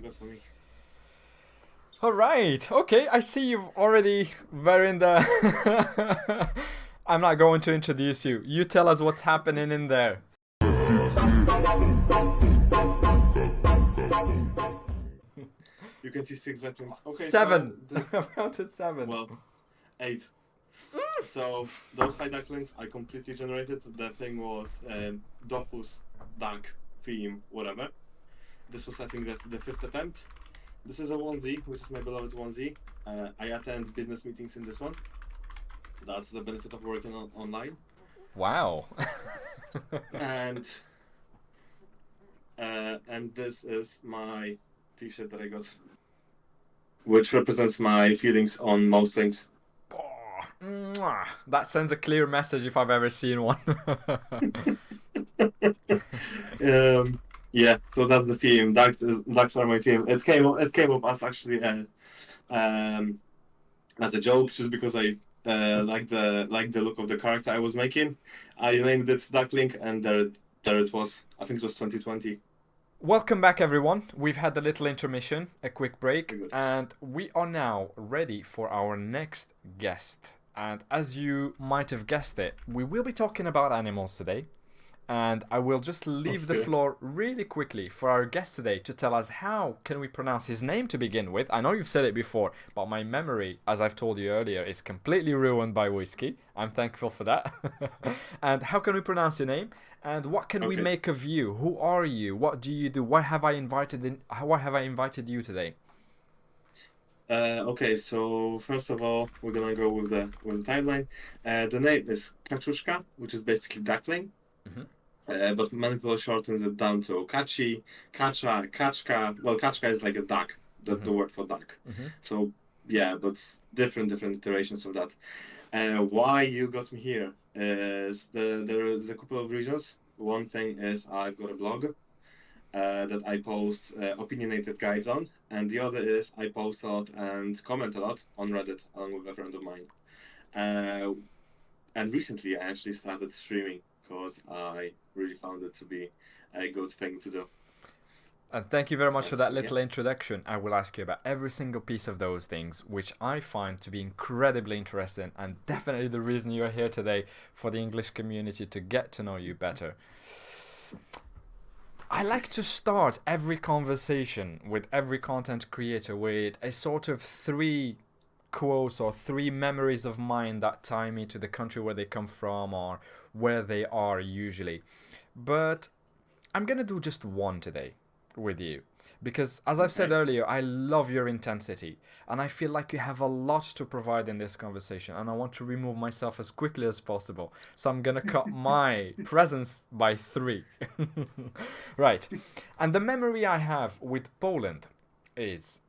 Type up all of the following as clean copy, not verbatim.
got for me? All right. Okay. I see you've already were in the. I'm not going to introduce you. You tell us what's happening in there. You can see 6 ducklings. Okay, so Seven. this I counted seven. well, 8. So those 5 ducklings I completely generated. The thing was Dofus, duck, theme, whatever. This was I think the 5th attempt. This is a onesie, which is my beloved onesie. I attend business meetings in this one. That's the benefit of working online. Wow. And this is my T-shirt that I got, which represents my feelings on most things. Oh, mwah. That sends a clear message if I've ever seen one. Yeah, so that's the theme. Ducks are my theme. It came up as actually as a joke, just because I like the look of the character I was making. I named it Duckling, and there it was. I think it was 2020. Welcome back, everyone. We've had a little intermission, a quick break, Very good. and we are now ready for our next guest. And as you might have guessed it, we will be talking about animals today. And I will just leave the good. floor really quickly for our guest today to tell us how can we pronounce his name to begin with. I know you've said it before, but my memory, as I've told you earlier, is completely ruined by whiskey. I'm thankful for that. And how can we pronounce your name? And what can we Okay. make of you? Who are you? What do you do? Why have I invited you today? Okay, so first of all, we're gonna go with the timeline. The name is Kaczka, which is basically duckling. Mhm. But many people shortened it down to Kachi, Kacha, Kaczka. Well, Kaczka is like a duck, the word for duck. Mhm. So yeah, but different iterations of that. Why you got me here is there is a couple of reasons. One thing is I've got a blog that I post opinionated guides on, and the other is I post a lot and comment a lot on Reddit along with a friend of mine. Uh, and recently I actually started streaming because I really found it to be a good thing to do. And thank you very much for that So, yeah. little introduction. I will ask you about every single piece of those things, which I find to be incredibly interesting and definitely the reason you're here today for the English community to get to know you better. I like to start every conversation with every content creator with a sort of 3 quotes or 3 memories of mine that tie me to the country where they come from or where they are usually. But I'm gonna do just one today with you because, as I've said Okay. earlier, I love your intensity and I feel like you have a lot to provide in this conversation and I want to remove myself as quickly as possible. So I'm gonna cut my presence by 3. Right. And the memory I have with Poland is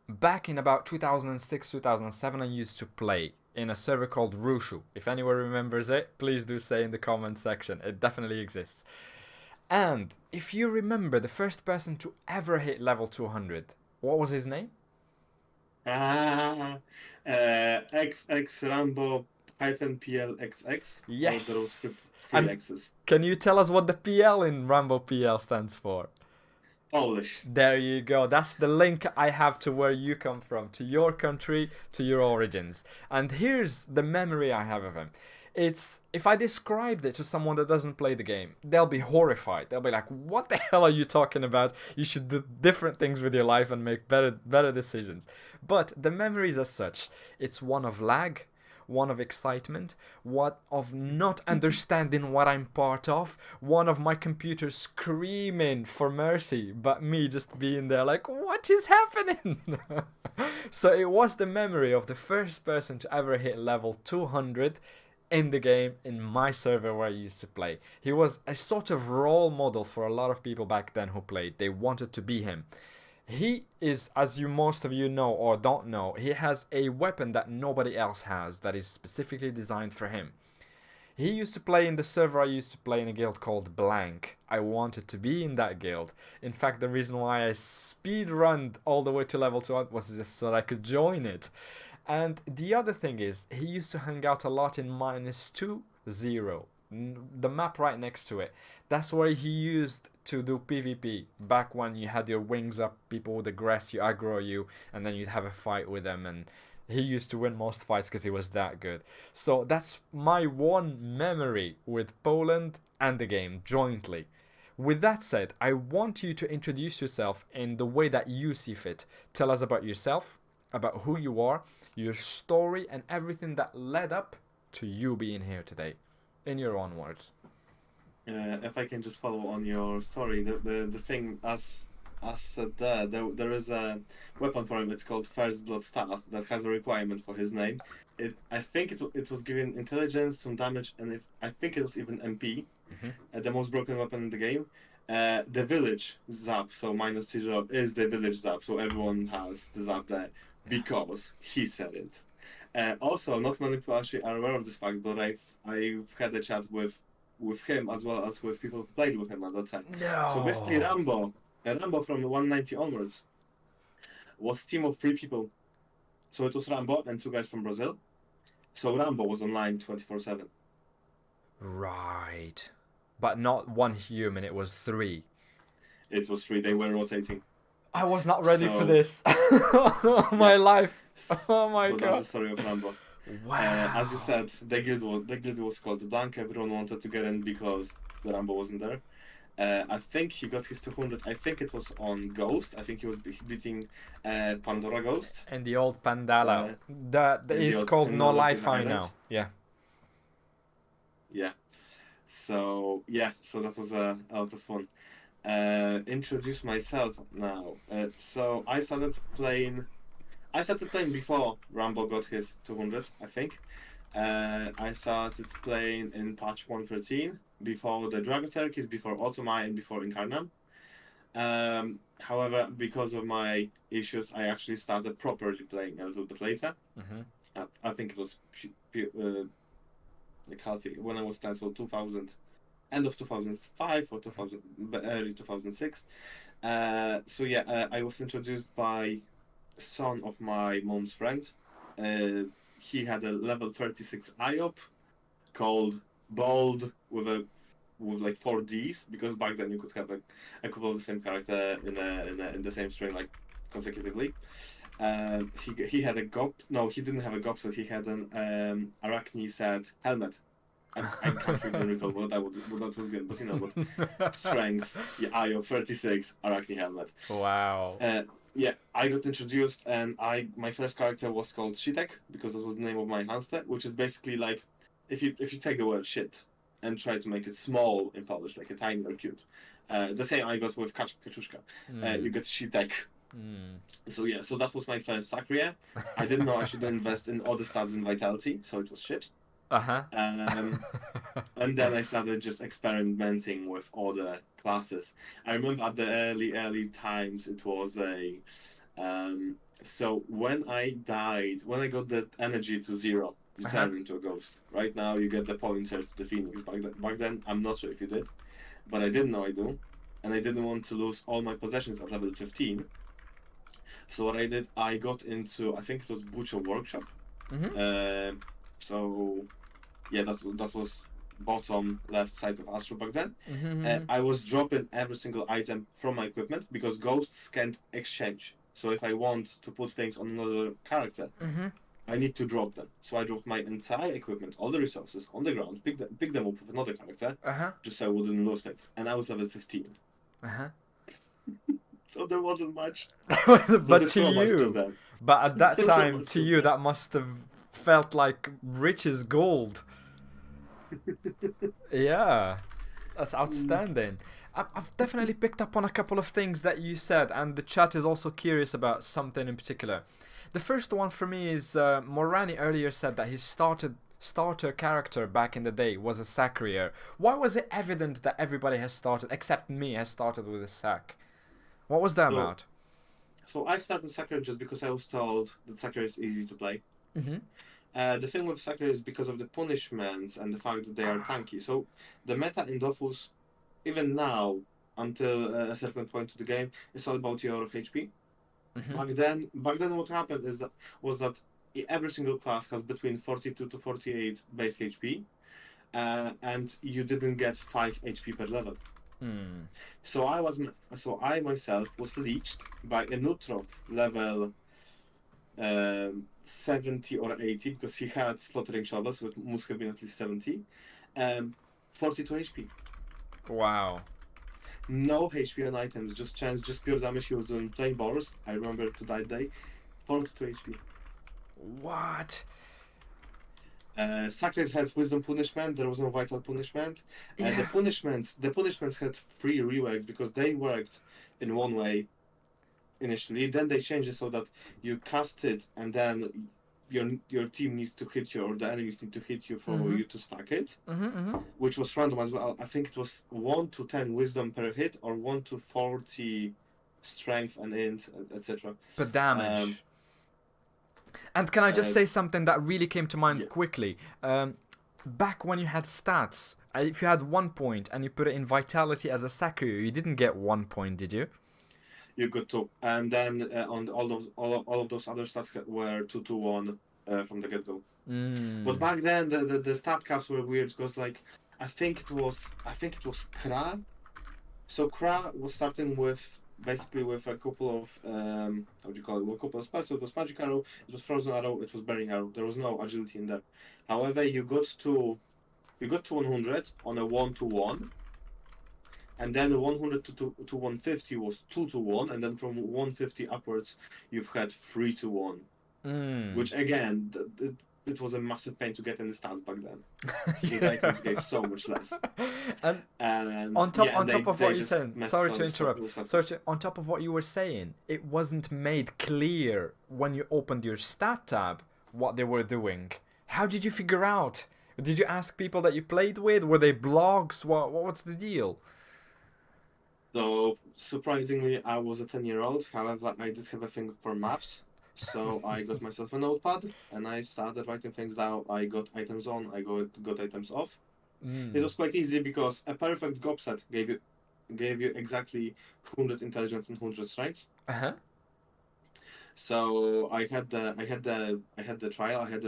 back in about 2006, 2007, I used to play in a server called Rushu. If anyone remembers it, please do say in the comment section. It definitely exists. And if you remember the first person to ever hit level 200, what was his name? Ah, Xx-Rambo-PL-xX. Or there was Yes! three And X's. can you tell us what the PL in Rambo PL stands for? Polish. There you go. That's the link I have to where you come from, to your country, to your origins. And here's the memory I have of him. It's if I described it to someone that doesn't play the game, they'll be horrified. They'll be like, "What the hell are you talking about? You should do different things with your life and make better decisions." But the memories as such, it's one of lag, one of excitement, one of not understanding what I'm part of, one of my computer screaming for mercy, but me just being there like, what is happening? So it was the memory of the first person to ever hit level 200 in the game in my server where I used to play. He was a sort of role model for a lot of people back then who played. They wanted to be him. He is, as you most of you know or don't know, he has a weapon that nobody else has that is specifically designed for him. He used to play in the server I used to play in a guild called Blank. I wanted to be in that guild. In fact, the reason why I speed runned all the way to level 2 was just so that I could join it. And the other thing is, he used to hang out a lot in -2, 0. The map right next to it. That's where he used to do PvP back when you had your wings up, people would aggress you, aggro you, and then you'd have a fight with them. And he used to win most fights because he was that good. So that's my one memory with Poland and the game jointly. With that said, I want you to introduce yourself in the way that you see fit. Tell us about yourself, about who you are, your story, and everything that led up to you being here today, in your own words. If I can just follow on your story, the thing as said there is a weapon for him. It's called First Blood Staff that has a requirement for his name. I think it was given intelligence, some damage, and I think it was even MP, the most broken weapon in the game. The village zap, so -0 is the village zap, so everyone has the zap there because he said it. Also, not many people actually are aware of this fact, but I've had a chat with him as well as with people who played with him at that time. No. So basically, Rambo from the 190 onwards was a team of 3 people. So it was Rambo and 2 guys from Brazil. So Rambo was online 24/7. Right. But not one human, it was 3. It was 3. They were rotating. I was not ready for So- this. My life. Oh my So god. that's the story of Rambo. Wow. As you said, the guild was called the Blank. Everyone wanted to get in because the Rambo wasn't there. I think he got his 200. I think it was on Ghost. I think he was beating Pandora Ghost. And the old Pandala. That in the is old- called in No the Life Island. now. Yeah. Yeah. So that was a lot of fun. Introduce myself now. So I started playing before Rambo got his 200, I think. I started playing in patch 113 before the Dragoturkeys, before Automai, and before Incarnam. However, because of my issues, I actually started properly playing a little bit later. I think it was when I was 10, so 2000, end of 2005 or 2000, early 2006. I was introduced by son of my mom's friend. He had a level 36 IOP called Bold with like 4 Ds, because back then you could have a couple of the same character in the same string like consecutively. He had a gop. No, he didn't have a gobset. He had an Arachne set helmet. I can't even recall what that was good, but but strength, IOP 36 Arachne helmet. Wow. I got introduced, and my first character was called Shitek, because that was the name of my handster, which is basically like if you take the word shit and try to make it small in Polish, like a tiny or cute. The same I got with Kaczka. You get Shitek. So that was my first Sakria. I didn't know I should invest in all the stats in Vitality, so it was shit. And then I started just experimenting with all the classes. I remember at the early times it was so when I died, when I got the energy to 0, you turn into a ghost. Right now you get the pointer to the Phoenix. Back then I'm not sure if you did, but I didn't know I do, and I didn't want to lose all my possessions at level 15. So what I did, I got into, I think it was Butcher Workshop. That was bottom left side of Astro back then. I was dropping every single item from my equipment because ghosts can't exchange. So if I want to put things on another character, I need to drop them. So I dropped my entire equipment, all the resources on the ground, pick them up with another character, just so I wouldn't lose things. And I was level 15. So there wasn't much. But to you, but at that time, to you, that must have felt like rich as gold. Yeah, that's outstanding. I've definitely picked up on a couple of things that you said, and the chat is also curious about something in particular. The first one for me is Morani earlier said that his starter character back in the day was a Sacrier. Why was it evident that everybody has started, except me, has started with a Sac? What was that about? So I started Sacrier just because I was told that Sacrier is easy to play. The thing with Sacrier is because of the punishments and the fact that they are tanky. So the meta in Dofus, even now, until a certain point to the game, is all about your HP. Back then what happened was that every single class has between 42 to 48 base HP, and you didn't get 5 HP per level. Mm. So I myself was leached by a neutral level 70 or 80 because he had slaughtering shovels, so it must have been at least 70. 42 HP. Wow. No HP on items, just chance, just pure damage. He was doing plain bars. I remember to that day. 42 HP. What? Sacred had wisdom punishment. There was no vital punishment. Yeah. The punishments had three reworks because they worked in one way initially. Then they changed it so that you cast it, and then your team needs to hit you, or the enemies need to hit you for Mhm. you to stack it, Mm-hmm. which was random as well. I think it was 1 to 10 wisdom per hit, or 1 to 40 strength and int, etc. But Um, damage. And can I just uh, say something that really came to mind yeah, quickly? Back when you had stats, if you had 1 point and you put it in vitality as a Sakuya, you didn't get 1 point, did you? you could too. And then on all of those other stats were 2 to 1 from the get go. But Mm. back then the stat caps were weird because like I think it was Kra. So Kra was starting with basically with a couple of how do you call it? A couple of spells. So it was magic arrow, it was frozen arrow, it was burning arrow. There was no agility in there. However, you got to 100 on a 1 to 1, and then 100 to 150 was 2 to 1, and then from 150 upwards you've had 3 to 1. Mm. Which again, it was a massive pain to get in the stats back then. The items gave so much less. And And on top yeah, on and top of they what you're just saying, messed sorry on to stuff. interrupt. On top of what you were saying, it wasn't made clear when you opened your stat tab what they were doing. How did you figure out? Did you ask people that you played with? Were they blogs? What's the deal? So surprisingly, I was a 10-year-old. However, I did have a thing for maths. So I got myself a notepad and I started writing things down. I got items on, I got items off. It Mm. was quite easy because a perfect gob set gave you exactly 100 intelligence and 100 strength. Uh-huh. So I had the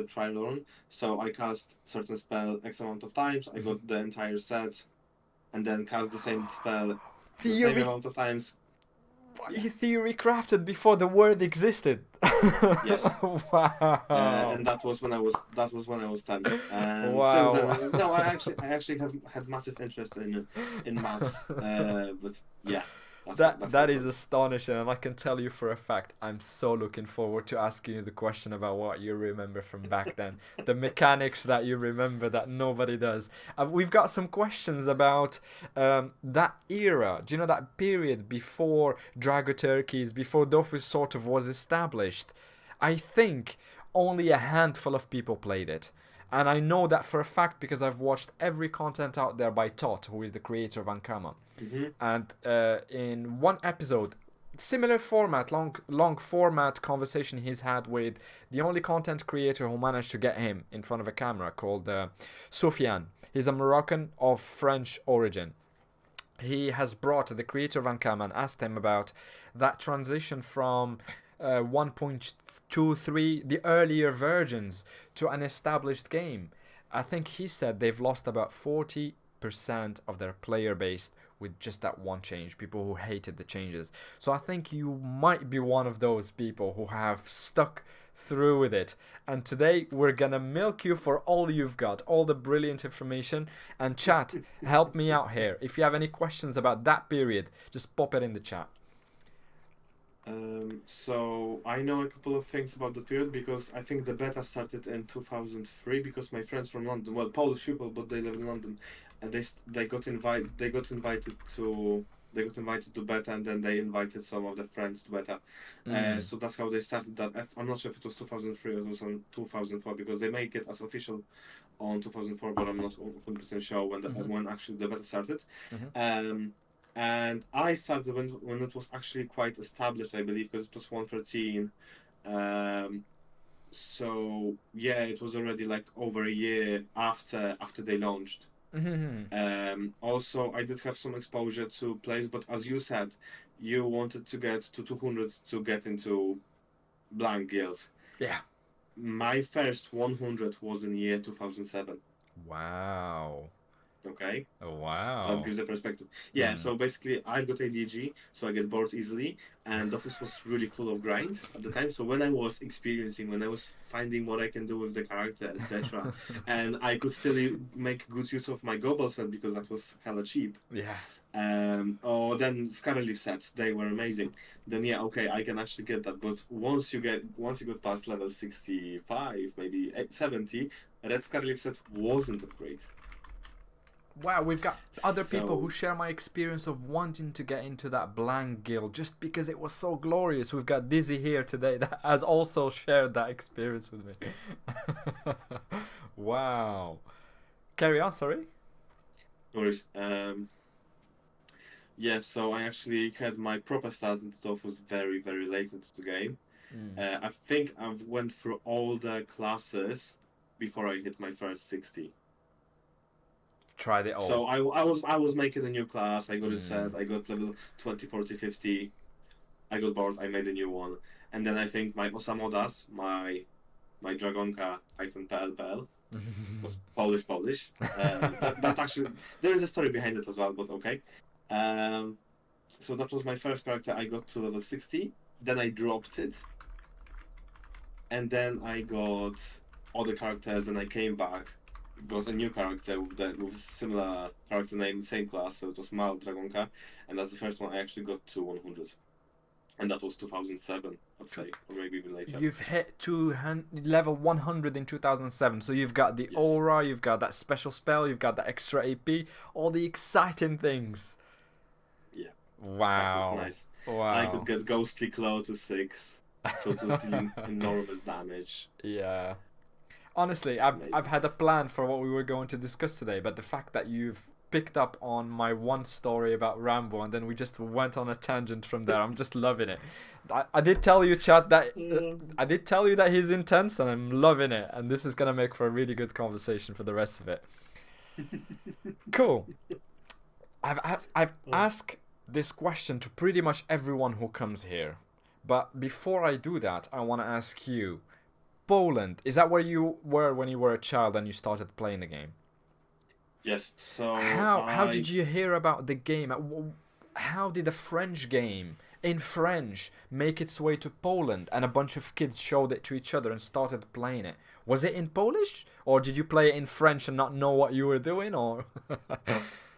trial run. So I cast certain spell X amount of times. I got the entire set, and then cast the same spell the same Theory, amount of times. Yeah. theory crafted before the word existed. Yes. Wow. And that was when I was 10. And since Wow. then, no, I actually have had massive interest in maths. But yeah, that's That that's how that it is went. astonishing, and I can tell you for a fact, I'm so looking forward to asking you the question about what you remember from back then, the mechanics that you remember that nobody does. We've got some questions about that era. Do you know that period before Dragoturkeys, before Dofus sort of was established? I think only a handful of people played it. And I know that for a fact because I've watched every content out there by Todd, who is the creator of Ankama. Hmm. And in one episode, similar format, long format conversation he's had with the only content creator who managed to get him in front of a camera, called Soufiane. He's a Moroccan of French origin. He has brought the creator of Ankama and asked him about that transition from 1.23, the earlier versions, to an established game. I think he said they've lost about 40% of their player base with just that one change, people who hated the changes. So I think you might be one of those people who have stuck through with it. And today we're gonna milk you for all you've got, all the brilliant information. And chat, help me out here. If you have any questions about that period, just pop it in the chat. So I know a couple of things about that period because I think the beta started in 2003 because my friends from London, well, Polish people, but they live in London, and they got invited to beta, and then they invited some of their friends to beta. Mm. So that's how they started that. I'm not sure if it was 2003 or it was on 2004 because they make it as official on 2004, but I'm not 100% sure Mm-hmm. when actually the beta started. Mm-hmm. Um, and I started when it was actually quite established, I believe, because it was 113. So yeah, it was already like over a year after they launched. Mm-hmm. Also, I did have some exposure to plays, but as you said, you wanted to get to 200 to get into Blank Guild. Yeah. My first 100 was in year 2007. Wow. Okay. Oh, That wow. gives a perspective. Yeah, so basically I've got ADHD, so I get bored easily, and Dofus was really full of grind at the time. So when I was experiencing, when I was finding what I can do with the character, etc., and I could still make good use of my global set because that was hella cheap. Yeah. Or then Scarlet sets, they were amazing. Then yeah, okay, I can actually get that. But once you got past level 65, maybe 70, Red Scarlet set wasn't that great. Wow, we've got other people who So share my experience of wanting to get into that blank guild just because it was so glorious. We've got Dizzy here today that has also shared that experience with me. Wow. Carry on, sorry. no worries. Yeah, so I actually had my proper start into Dofus very, very late into the game. Mm. I think I've went through all the classes before I hit my first 60. Tried it all. So I was making a new class. I got it Mm. set. I got level 20, 40, 50. I got bored. I made a new one, and then I think my Osamodas, my Dragonka -PL was Polish. That actually there is a story behind it as well, but okay. Um, so that was my first character. I got to level 60. Then I dropped it, and then I got other characters. Then I came back, got a new character with similar character name, same class. So it was Mal Dragonka, and that's the first one I actually got to 100, and that was 2007, I'd say, or maybe even later. You've hit level 100 in 2007, so you've got the Yes. aura, you've got that special spell, you've got that extra AP, all the exciting things. Yeah, that was Wow. nice. I could Wow. get Ghostly Claw to 6, so it was dealing enormous damage. Yeah. Honestly, I've Amazing had a stuff. plan for what we were going to discuss today, but the fact that you've picked up on my one story about Rambo and then we just went on a tangent from there, I'm just loving it. I did tell you, chat, that I did tell you that he's intense, and I'm loving it. And this is gonna make for a really good conversation for the rest of it. Cool. I've asked this question to pretty much everyone who comes here, but before I do that, I want to ask you. Poland. Is that where you were when you were a child and you started playing the game? Yes, so How I did you hear about the game? How did a French game in French make its way to Poland and a bunch of kids showed it to each other and started playing it? Was it in Polish or did you play it in French and not know what you were doing or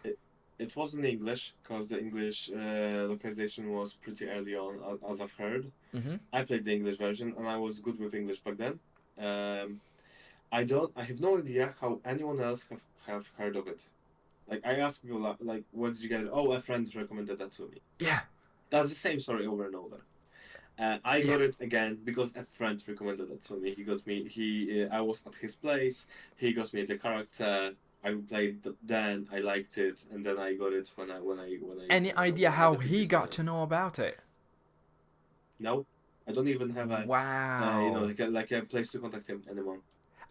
it, it was in English because the English localization was pretty early on, as I've heard. Mhm. I played the English version and I was good with English back then. Um, I have no idea how anyone else have heard of it. Like I ask people like, where did you get it? Oh, a friend recommended that to me. Yeah. That's the same story over and over. I Yeah. got it again because a friend recommended it to me. He got me. I was at his place. He got me the character. I played then. I liked it, and then I got it Any idea when I had how the he PC got finally. to know about it? No, I don't even have Wow. like a place to contact him anymore.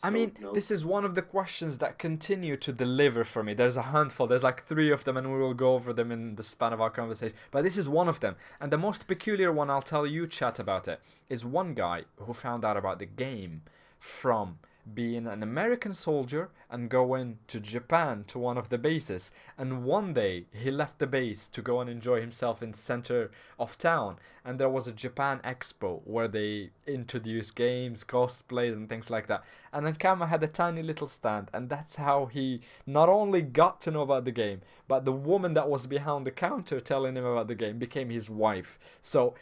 I So mean, no. this is one of the questions that continue to deliver for me. There's a handful, there's like three of them, and we will go over them in the span of our conversation. But this is one of them. And the most peculiar one, I'll tell you, chat, about it, is one guy who found out about the game from being an American soldier and going to Japan to one of the bases. And one day he left the base to go and enjoy himself in center of town. And there was a Japan Expo where they introduced games, cosplays, and things like that. And Ankama had a tiny little stand, and that's how he not only got to know about the game, but the woman that was behind the counter telling him about the game became his wife. So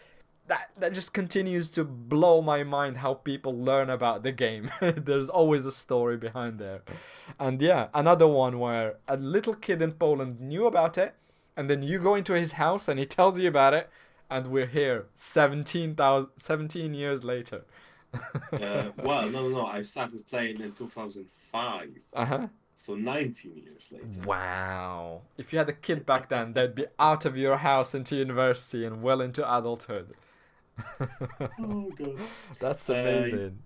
that just continues to blow my mind how people learn about the game. There's always a story behind there. And yeah, another one where a little kid in Poland knew about it, and then you go into his house and he tells you about it, and we're here 17 years later. Well, no. I started playing in 2005, Uh-huh. so 19 years later. Wow. If you had a kid back then, they'd be out of your house into university and well into adulthood. Oh god. That's Uh, amazing.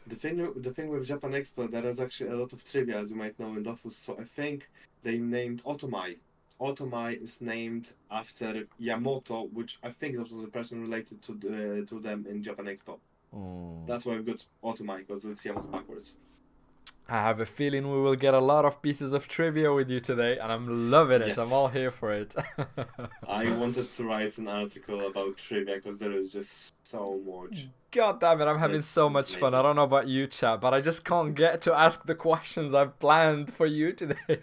the thing with Japan Expo, there is actually a lot of trivia, as you might know, in Dofus. So I think they named Otomai. Otomai is named after Yamoto, which I think that was a person related to them in Japan Expo. Mm. That's why I've got Otomai because it's Yamato backwards. I have a feeling we will get a lot of pieces of trivia with you today, and I'm loving it. I'm Yes. all here for it. I wanted to write an article about trivia because there is just so much. God damn it, I'm having so It's much fun. I amazing. don't know about you, chat, but I just can't get to ask the questions I've planned for you today.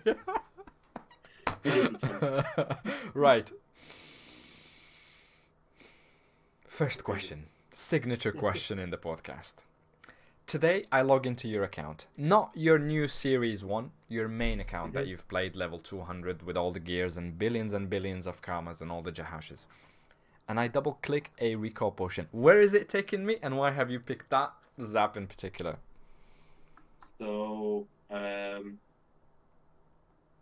Here's the thing. Right. First question. Signature question in the podcast. Today I log into your account. Not your new series 1, your main account that you've played level 200 with all the gears and billions of karmas and all the jahashes. And I double click a recall potion. Where is it taking me, and why have you picked that zap in particular? So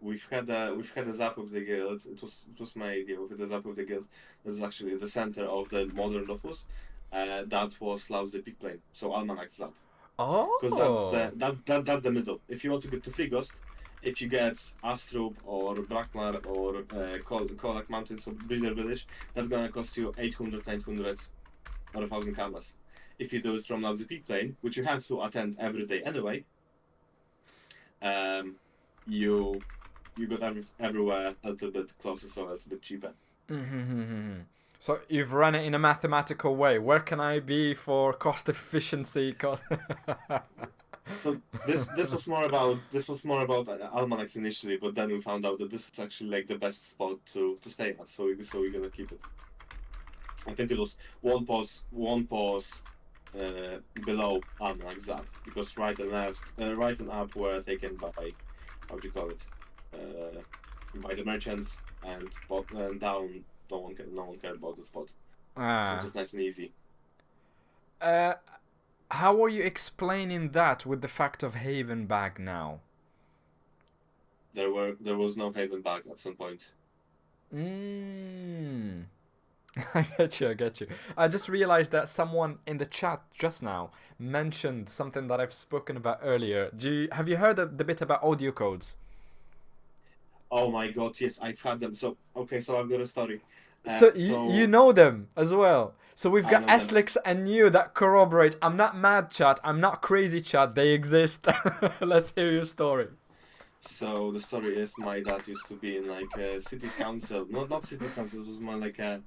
we've had a zap of the guild. It was my idea. We had a zap of the guild. It was actually the center of the modern Dofus. That was Laos the Peak Plane. So Almanac zap. Because Oh. that's the middle. If you want to get to Free Ghost, if you get Astrup or Brakmar or Kolak Mountains or Breeder Village, that's gonna cost you 800, 900 or 1,000 karmas. If you do it from the Peak Plane, which you have to attend every day anyway, you got everywhere a little bit closer, so a little bit cheaper. So you've run it in a mathematical way. Where can I be for cost efficiency? So this was more about Almanacs initially, but then we found out that this is actually like the best spot to stay at. So we're gonna keep it. I think it was one pause below Almanac Zap, because right and up were taken by, how do you call it, by the merchants, and down no one cared about the spot. So it was nice and easy. How are you explaining that with the fact of Haven Bag now? There was no Haven Bag at some point. I get you. I just realized that someone in the chat just now mentioned something that I've spoken about earlier. Have you heard the bit about audio codes? Oh my god, yes, I've had them. So okay, so I've got a story. So you know them as well. So we've I got know them. Slix and you that corroborate. I'm not mad, chat. I'm not crazy, chat. They exist. Let's hear your story. So the story is, my dad used to be in like a city council, not city council. It was more like a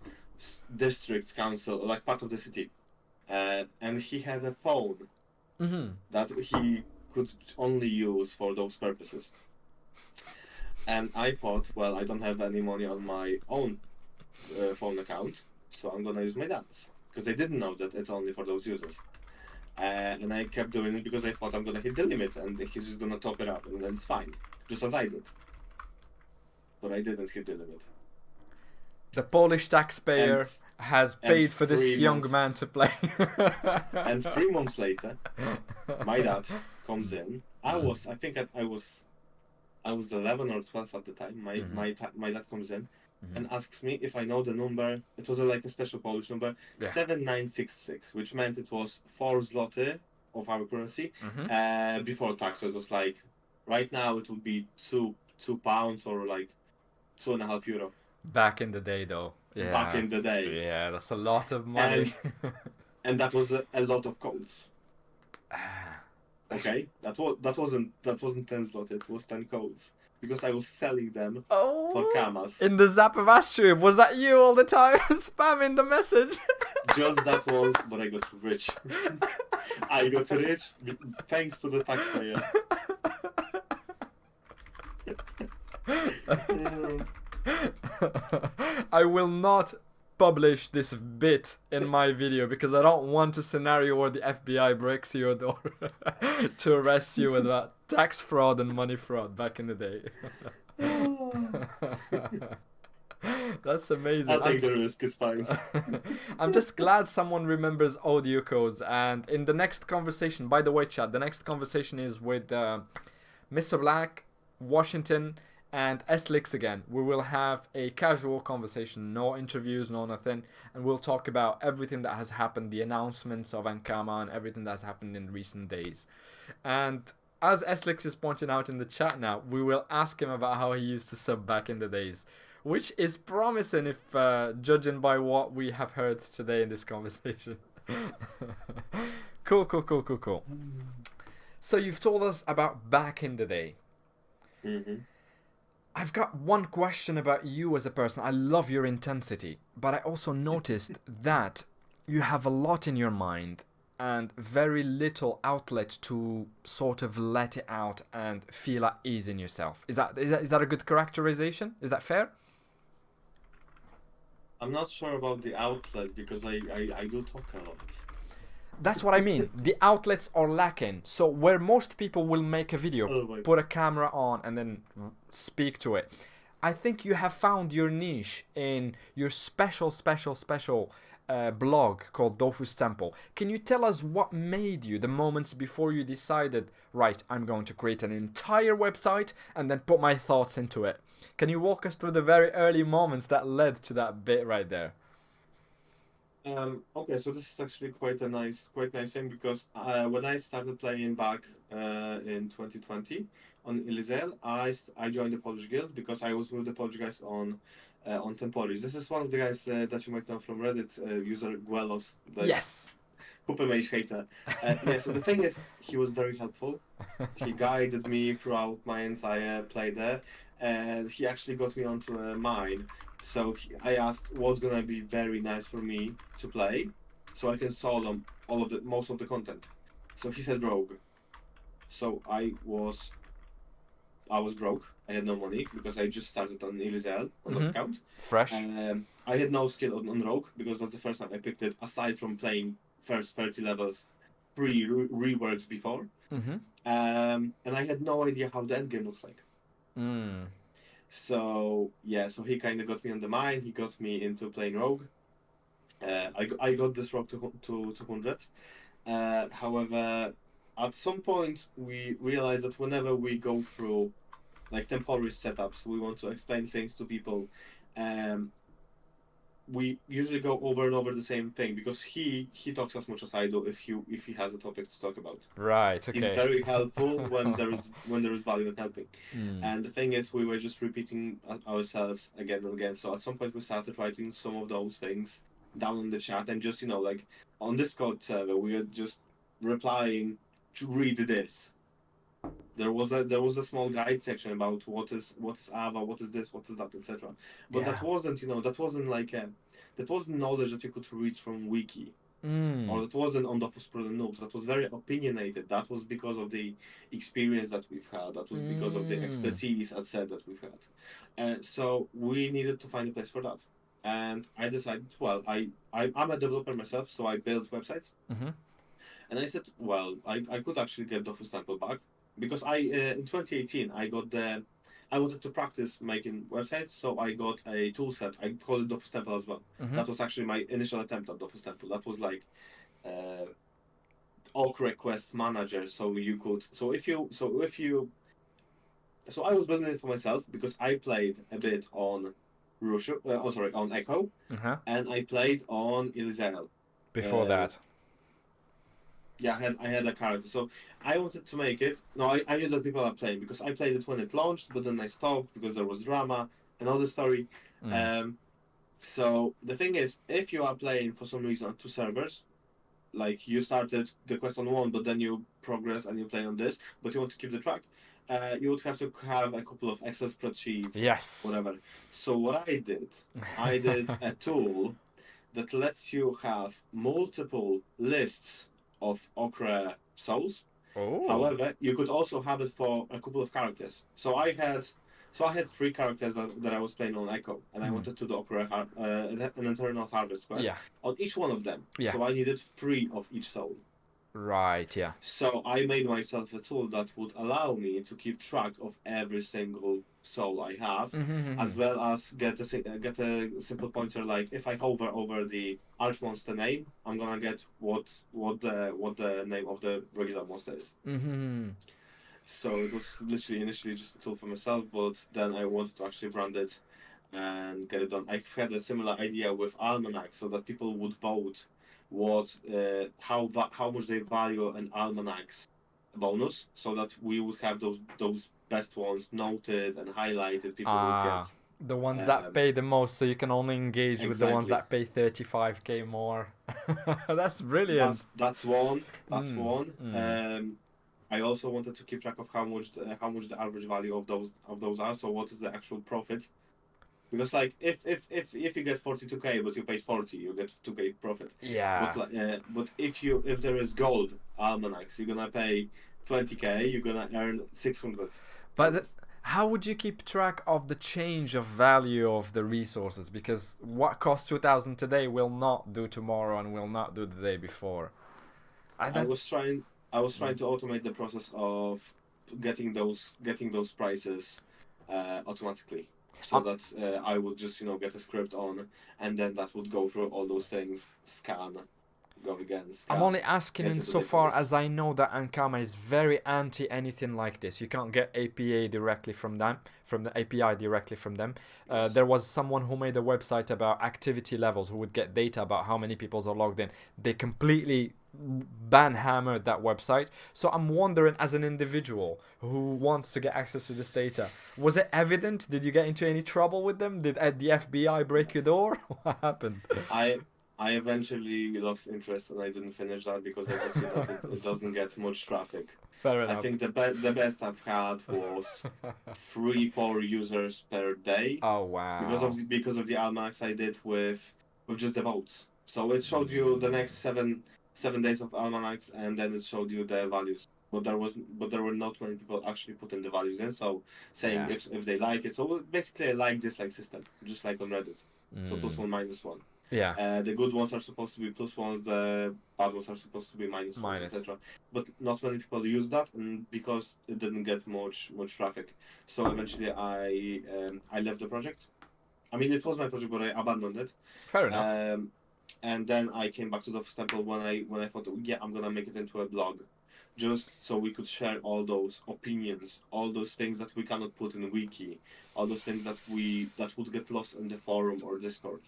district council, like part of the city, and he had a phone that he could only use for those purposes. And I thought, well, I don't have any money on my own phone account, so I'm gonna use my dad's, because I didn't know that it's only for those users. And I kept doing it because I thought I'm gonna hit the limit and he's just gonna top it up and then it's fine, just as I did. But I didn't hit the limit. The Polish taxpayer has paid for this young man to play. And 3 months later, my dad comes in. I was 11 or 12 at the time. My dad comes in and asks me if I know the number. It was like a special Polish number, 7966, which meant it was 4 zloty of our currency before tax. So it was like, right now it would be £2 or like €2.5. Back in the day, though. Yeah. Back in the day. Yeah, that's a lot of money. And that was a lot of codes. Okay, that wasn't 10 zloty. It was 10 codes, because I was selling them for kamas. In the Zap of Astrub, was that you all the time spamming the message? Just that once, but I got rich. I got rich thanks to the taxpayer. I will not publish this bit in my video because I don't want a scenario where the FBI breaks your door to arrest you with that tax fraud and money fraud back in the day. That's amazing. I'll take the risk, it's fine. I'm just glad someone remembers audio codes. And in the next conversation, by the way, chat, the next conversation is with Mr. Black, Washington, and Slix again. We will have a casual conversation, no interviews, no nothing, and we'll talk about everything that has happened, the announcements of Ankama and everything that's happened in recent days. And as Slix is pointing out in the chat now, we will ask him about how he used to sub back in the days, which is promising if judging by what we have heard today in this conversation. Cool. So you've told us about back in the day. Hmm. I've got one question about you as a person. I love your intensity, but I also noticed that you have a lot in your mind and very little outlet to sort of let it out and feel at ease in yourself. Is that a good characterization? Is that fair? I'm not sure about the outlet because I do talk a lot. That's what I mean. The outlets are lacking. So where most people will make a video, Oh my. put a camera on, and then speak to it, I think you have found your niche in your special blog called Dofus Temple. Can you tell us what made you the moments before you decided, right, I'm going to create an entire website and then put my thoughts into it? Can you walk us through the very early moments that led to that bit right there? Okay, so this is actually quite nice thing because when I started playing back in 2020 on Elysiel, I joined the Polish guild because I was with the Polish guys on Temporis. This is one of the guys that you might know from Reddit, user Guelos, the Yes. Hooper Mage hater. Yeah, so the thing is, he was very helpful. He guided me throughout my entire play there, and he actually got me onto a mine. So I asked what's gonna be very nice for me to play, so I can solve them all of the most of the content. So he said rogue. So I was broke. I had no money because I just started on Elysiel on that Mm-hmm. account. Fresh. I had no skill on rogue because that's the first time I picked it. Aside from playing first 30 levels, reworks before. Mm-hmm. And I had no idea how the end game looks like. Mm. So yeah, so he kind of got me on the mine. He got me into playing rogue. I got this rogue to 200. However, at some point we realized that whenever we go through like temporary setups, we want to explain things to people. Um, we usually go over and over the same thing because he talks as much as I do if he has a topic to talk about. Right. He's Okay. very helpful when there is value in helping. Mm. And the thing is, we were just repeating ourselves again and again. So at some point, we started writing some of those things down in the chat, and just like on Discord server, we were just replying to read this. There was a small guide section about what is Ava, what is this, what is that, etc. But Yeah. that wasn't knowledge that you could read from wiki, Mm. or that wasn't on Dofus Pro Noobs. That was very opinionated. That was because of the experience that we've had. That was because of the Mm. expertise, as said, that we've had. And so we needed to find a place for that. And I decided, well, I'm a developer myself, so I build websites. Mm-hmm. And I said, well, I could actually get Dofus Temple back because in 2018 I wanted to practice making websites, so I got a tool set. I called it Dofus Temple as well. Mm-hmm. That was actually my initial attempt at Dofus Temple. That was like uh, org request manager. So I was building it for myself because I played a bit on on Echo, Uh-huh. and I played on Elysiel. Before Uh, that. yeah, I had a character, so I wanted to make it. No, I knew that people are playing because I played it when it launched, but then I stopped because there was drama and all the story. Mm. Um, so the thing is, if you are playing for some reason on two servers, like you started the quest on one, but then you progress and you play on this, but you want to keep the track, you would have to have a couple of Excel spreadsheets, Yes. whatever. So what I did a tool that lets you have multiple lists of Okra souls. Oh. However, you could also have it for a couple of characters. So I had three characters that I was playing on Echo, and I Mm. wanted to do an internal harvest quest Yeah. on each one of them. Yeah. So I needed three of each soul. Right. Yeah. So I made myself a tool that would allow me to keep track of every single soul I have, as Mm-hmm. well as get a simple pointer. Like if I hover over the archmonster name, I'm gonna get what the name of the regular monster is. Mm-hmm. So it was literally initially just a tool for myself, but then I wanted to actually brand it and get it done. I had a similar idea with Almanac, so that people would vote how much they value an Almanac's bonus, so that we would have those best ones noted and highlighted. People would get Ah, the ones that um, pay the most, so you can only engage with the ones exactly. that pay 35k more. That's brilliant. That's one. That's Mm. one. Mm. I also wanted to keep track of how much the average value of those are. So what is the actual profit? Because like if you get 42K but you paid 40, you get 2K profit. Yeah. But if there is gold almanacs, you're gonna pay 20K, you're gonna earn 600. But how would you keep track of the change of value of the resources? Because what costs 2,000 today will not do tomorrow and will not do the day before. I was That's trying I was trying to automate the process of getting those prices automatically, so I'm, that I would just get a script on, and then that would go through all those things, scan, go again, I'm scan, only asking get to the insofar database. as I know that Ankama is very anti anything like this. You can't get APA directly from them, from the API directly from them. Yes. There was someone who made a website about activity levels who would get data about how many people are logged in. They completely ban-hammered that website. So I'm wondering, as an individual who wants to get access to this data, was it evident? Did you get into any trouble with them? Did the FBI break your door? What happened? I I eventually lost interest and I didn't finish that because I could see that it doesn't get much traffic. Fair I enough. think the best I've had was 3-4 users per day Oh wow. because of the almanacs I did with just the votes. So it showed you the next seven days of almanacs, and then it showed you the values. But there were not many people actually putting the values in. So saying Yeah. if they like it. So basically a like dislike system, just like on Reddit. So plus Mm. one minus one. Yeah. The good ones are supposed to be plus ones. The bad ones are supposed to be minus ones, Minus. etc. But not many people use that, and because it didn't get much traffic, so eventually I left the project. I mean, it was my project, but I abandoned it. Fair enough. Um, and then I came back to the Temple when I thought, yeah, I'm gonna make it into a blog, just so we could share all those opinions, all those things that we cannot put in a wiki, all those things that would get lost in the forum or Discord.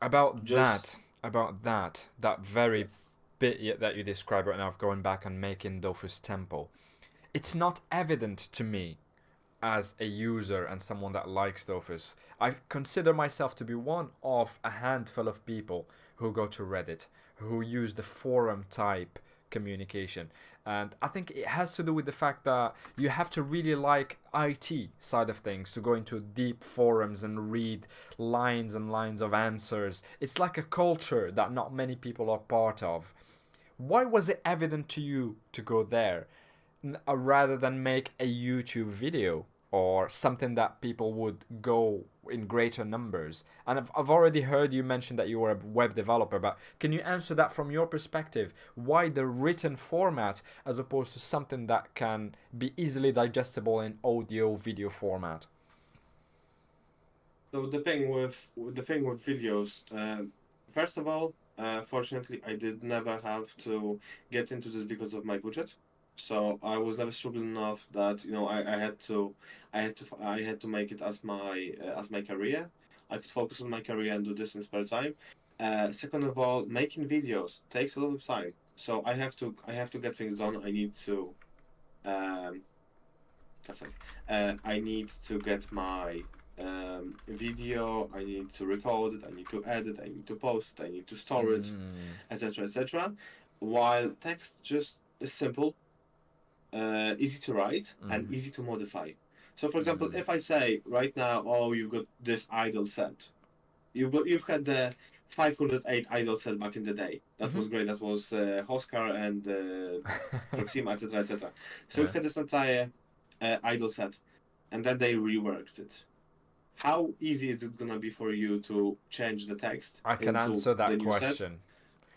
About Just that yeah, very bit that you describe right now of going back and making Dofus Temple, it's not evident to me as a user and someone that likes Dofus. I consider myself to be one of a handful of people who go to Reddit, who use the forum type communication. And I think it has to do with the fact that you have to really like IT side of things to go into deep forums and read lines and lines of answers. It's like a culture that not many people are part of. Why was it evident to you to go there rather than make a YouTube video or something that people would go in greater numbers? And I've already heard you mention that you were a web developer, but can you answer that from your perspective? Why the written format as opposed to something that can be easily digestible in audio video format? so the thing with videos, first of all, fortunately, I did never have to get into this because of my budget. So I was never struggling enough that I had to make it as my career. I could focus on my career and do this in spare time. Second of all, making videos takes a lot of time. So I have to get things done. I need to um, that's nice. I need to get my video. I need to record it. I need to edit. I need to post it. I need to store it, Mm. etc., etc. While text just is simple, easy to write, and Mm. easy to modify. So, for example, Mm. if I say right now, oh, you've got this idle set. You've had the 508 idle set back in the day. That Mm-hmm. was great. That was Oscar and Proxima, etc., etc. So Yeah. we've had this entire idle set, and then they reworked it. How easy is it gonna be for you to change the text I can into answer the that new set question.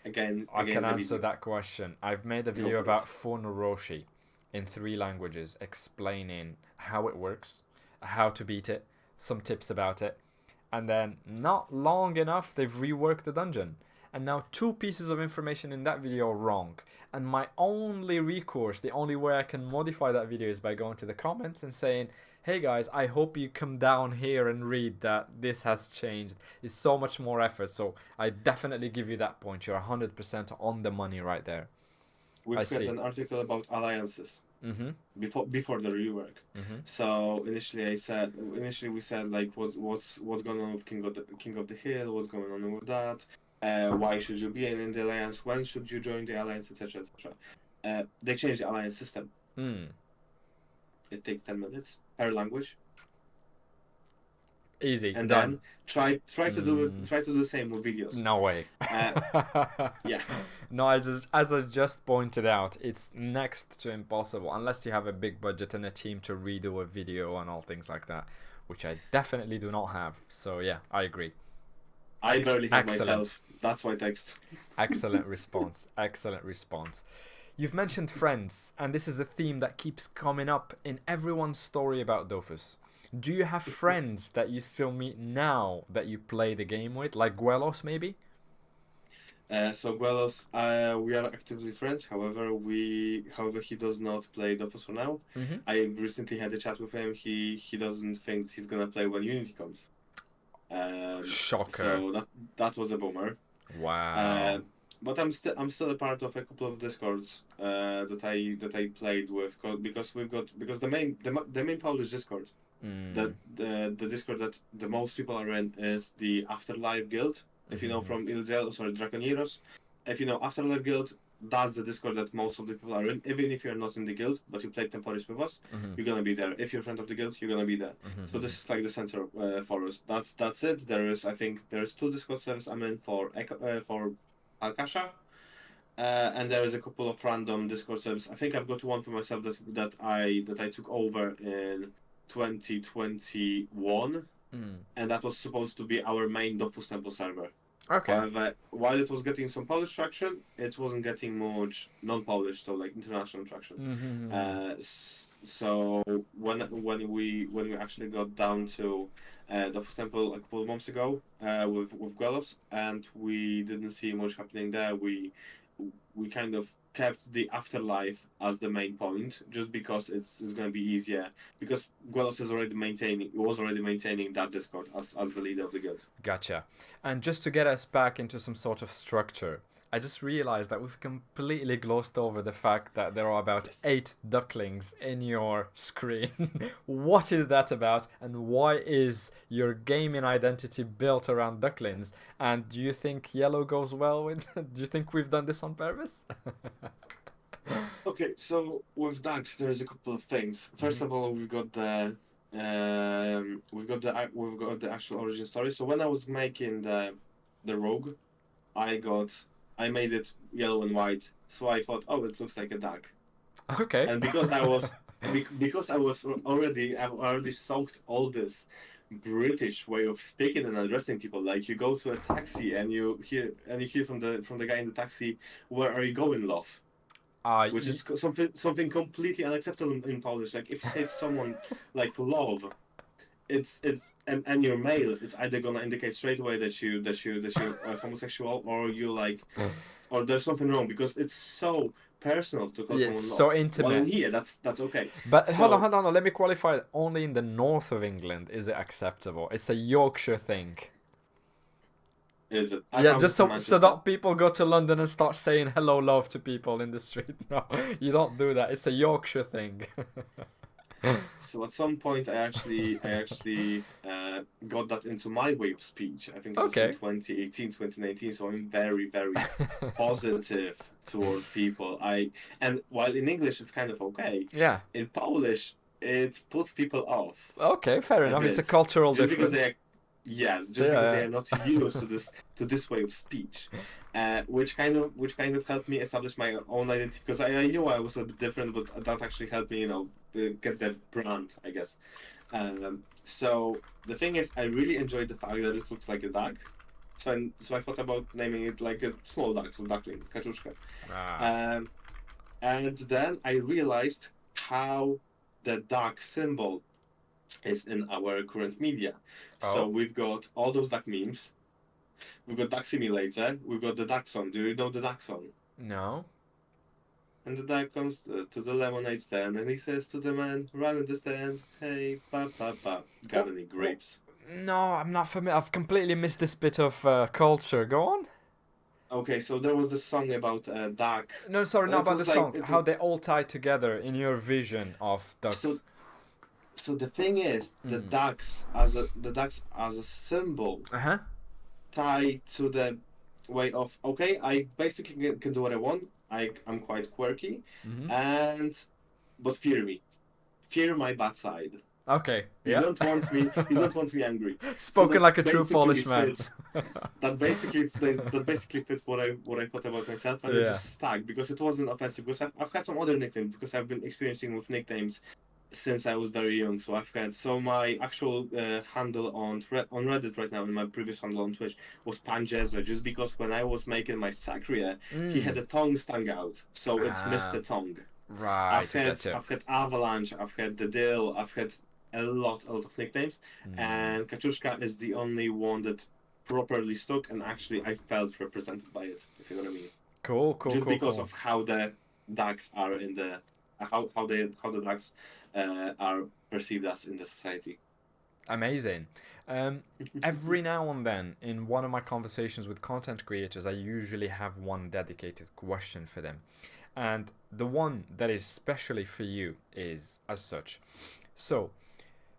I can against the answer video? that question. I've made a Go video for it. about Funuroshi in 3 languages explaining how it works, how to beat it, some tips about it. And then, not long enough, they've reworked the dungeon. And now, 2 pieces of information in that video are wrong. And my only recourse, the only way I can modify that video is by going to the comments and saying, hey guys, I hope you come down here and read that this has changed. It's so much more effort. So I definitely give you that point. You're 100% on the money right there. I We've got see. an article about alliances Mm-hmm. before the rework. Mm-hmm. So initially we said like what's going on with King of the Hill, what's going on with that, why should you be in the alliance, when should you join the alliance, etc., etc. They changed the alliance system. Mm. It takes 10 minutes per language. Easy, And done. then try to do the same with videos. No way. Yeah. No, as I just pointed out, it's next to impossible unless you have a big budget and a team to redo a video and all things like that, which I definitely do not have. So yeah, I agree. I barely have Excellent. myself. That's why text. Excellent response. Excellent response. You've mentioned friends, and this is a theme that keeps coming up in everyone's story about Dofus. Do you have friends that you still meet now that you play the game with, like Guelos maybe? So Guelos, we are actively friends. However, he does not play Dofus for now. Mm-hmm. I recently had a chat with him. He doesn't think he's gonna play when Unity comes. Shocker. So that was a boomer. Wow. But I'm still a part of a couple of discords that I played with because the main Polish Discord. The Discord that the most people are in is the Afterlife Guild. If you know from Dragoturkeys, if you know Afterlife Guild, that's the Discord that most of the people are in. Even if you're not in the guild, but you play Temporis with us, you're gonna be there. If you're a friend of the guild, you're gonna be there. So this is like the center for us. That's it. I think there's 2 Discord servers I'm in for Kaczka. And there is a couple of random Discord servers. I think I've got one for myself that I took over in 2021, and that was supposed to be our main Dofus Temple server. Okay. However, while it was getting some Polish traction, it wasn't getting much non-Polish, so like international traction. So when we actually got down to Dofus Temple a couple of months ago with Guelos, and we didn't see much happening there, we kind of kept the Afterlife as the main point, just because it's going to be easier, because Guelos was already maintaining that Discord as the leader of the guild. Gotcha. And just to get us back into some sort of structure, I just realized that we've completely glossed over the fact that there are about 8 ducklings in your screen. What is that about, and why is your gaming identity built around ducklings? And do you think yellow goes well with do you think we've done this on purpose? Okay, so with ducks, there's a couple of things. First of all, we've got the actual origin story. So when I was making the rogue, I made it yellow and white. So I thought, oh, it looks like a duck. Okay. And because I already soaked all this British way of speaking and addressing people. Like, you go to a taxi and you hear from the guy in the taxi, "Where are you going, love?" Which is something completely unacceptable in Polish. Like, if you say to someone like "love," and you're male, it's either gonna indicate straight away that you're homosexual, or you like, or there's something wrong, because it's so personal to call someone so love. intimate. Well, in here, that's okay. But hold on. Let me qualify it. Only in the north of England is it acceptable. It's a Yorkshire thing. Is it? Just so that people go to London and start saying hello, love to people in the street. No, you don't do that. It's a Yorkshire thing. So at some point, I actually got that into my way of speech. I think it was in 2018, 2019. So I'm very, very positive towards people. And while in English it's kind of okay. Yeah. In Polish, it puts people off. Okay, fair enough. It's a cultural difference. Because they are not used to this way of speech, which kind of helped me establish my own identity, because I knew I was a bit different, but that actually helped me, get that brand, I guess. So the thing is, I really enjoyed the fact that it looks like a duck. So I thought about naming it like a small duck, so Duckling, Kaczka. And then I realized how the duck symbol is in our current media. So we've got all those duck memes. We've got Duck Simulator. We've got the duck song. Do you know the duck song? No. And the duck comes to the lemonade stand, and he says to the man, "Run in the stand, hey, pa pa pa, got any grapes?" No, I'm not familiar. I've completely missed this bit of culture. Go on. Okay, so there was this song about a duck. No, sorry, not about the song. How they all tie together in your vision of ducks. So the thing is, the ducks as a symbol tied to the way of, okay, I basically can do what I want. I'm quite quirky, and but fear me. Fear my bad side. Okay. You Yeah. don't want me. You don't want me angry. So Spoken like a true Polish man. That basically fits what I thought about myself, and it Yeah. just stuck because it wasn't offensive. Because I've had some other nicknames because I've been experiencing with nicknames since I was very young. So I've had my actual handle on Reddit right now, and my previous handle on Twitch was Panjeza, just because when I was making my Sacria, he had a tongue stung out, so it's Mr. Tongue. Right. I got you. I've had Avalanche, I've had the Dill, I've had a lot of nicknames, and Kaczka is the only one that properly stuck, and actually I felt represented by it, if you know what I mean. Cool. Cool. Just cool. because cool. of how the Ducks are in the how the Ducks are perceived as in the society. Amazing. Every now and then, in one of my conversations with content creators, I usually have one dedicated question for them. And the one that is specially for you is as such. So,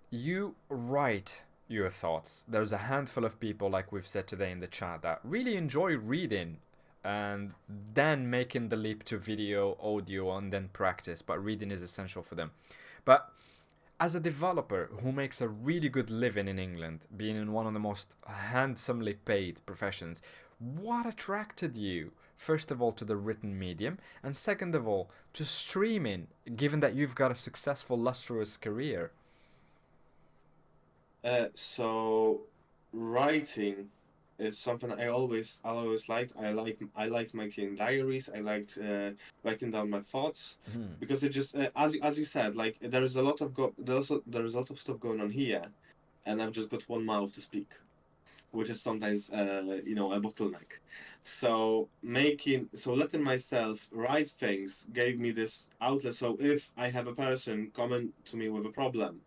you write your thoughts. There's a handful of people, like we've said today in the chat, that really enjoy reading and then making the leap to video, audio, and then practice. But reading is essential for them. But as a developer who makes a really good living in England, being in one of the most handsomely paid professions, what attracted you, first of all, to the written medium, and second of all, to streaming, given that you've got a successful, lustrous career? So writing is something I always liked. I liked making diaries. I liked writing down my thoughts because it just as you said, like there's a lot of there's a lot of stuff going on here, and I've just got one mouth to speak, which is sometimes a bottleneck. So letting myself write things gave me this outlet. So if I have a person coming to me with a problem,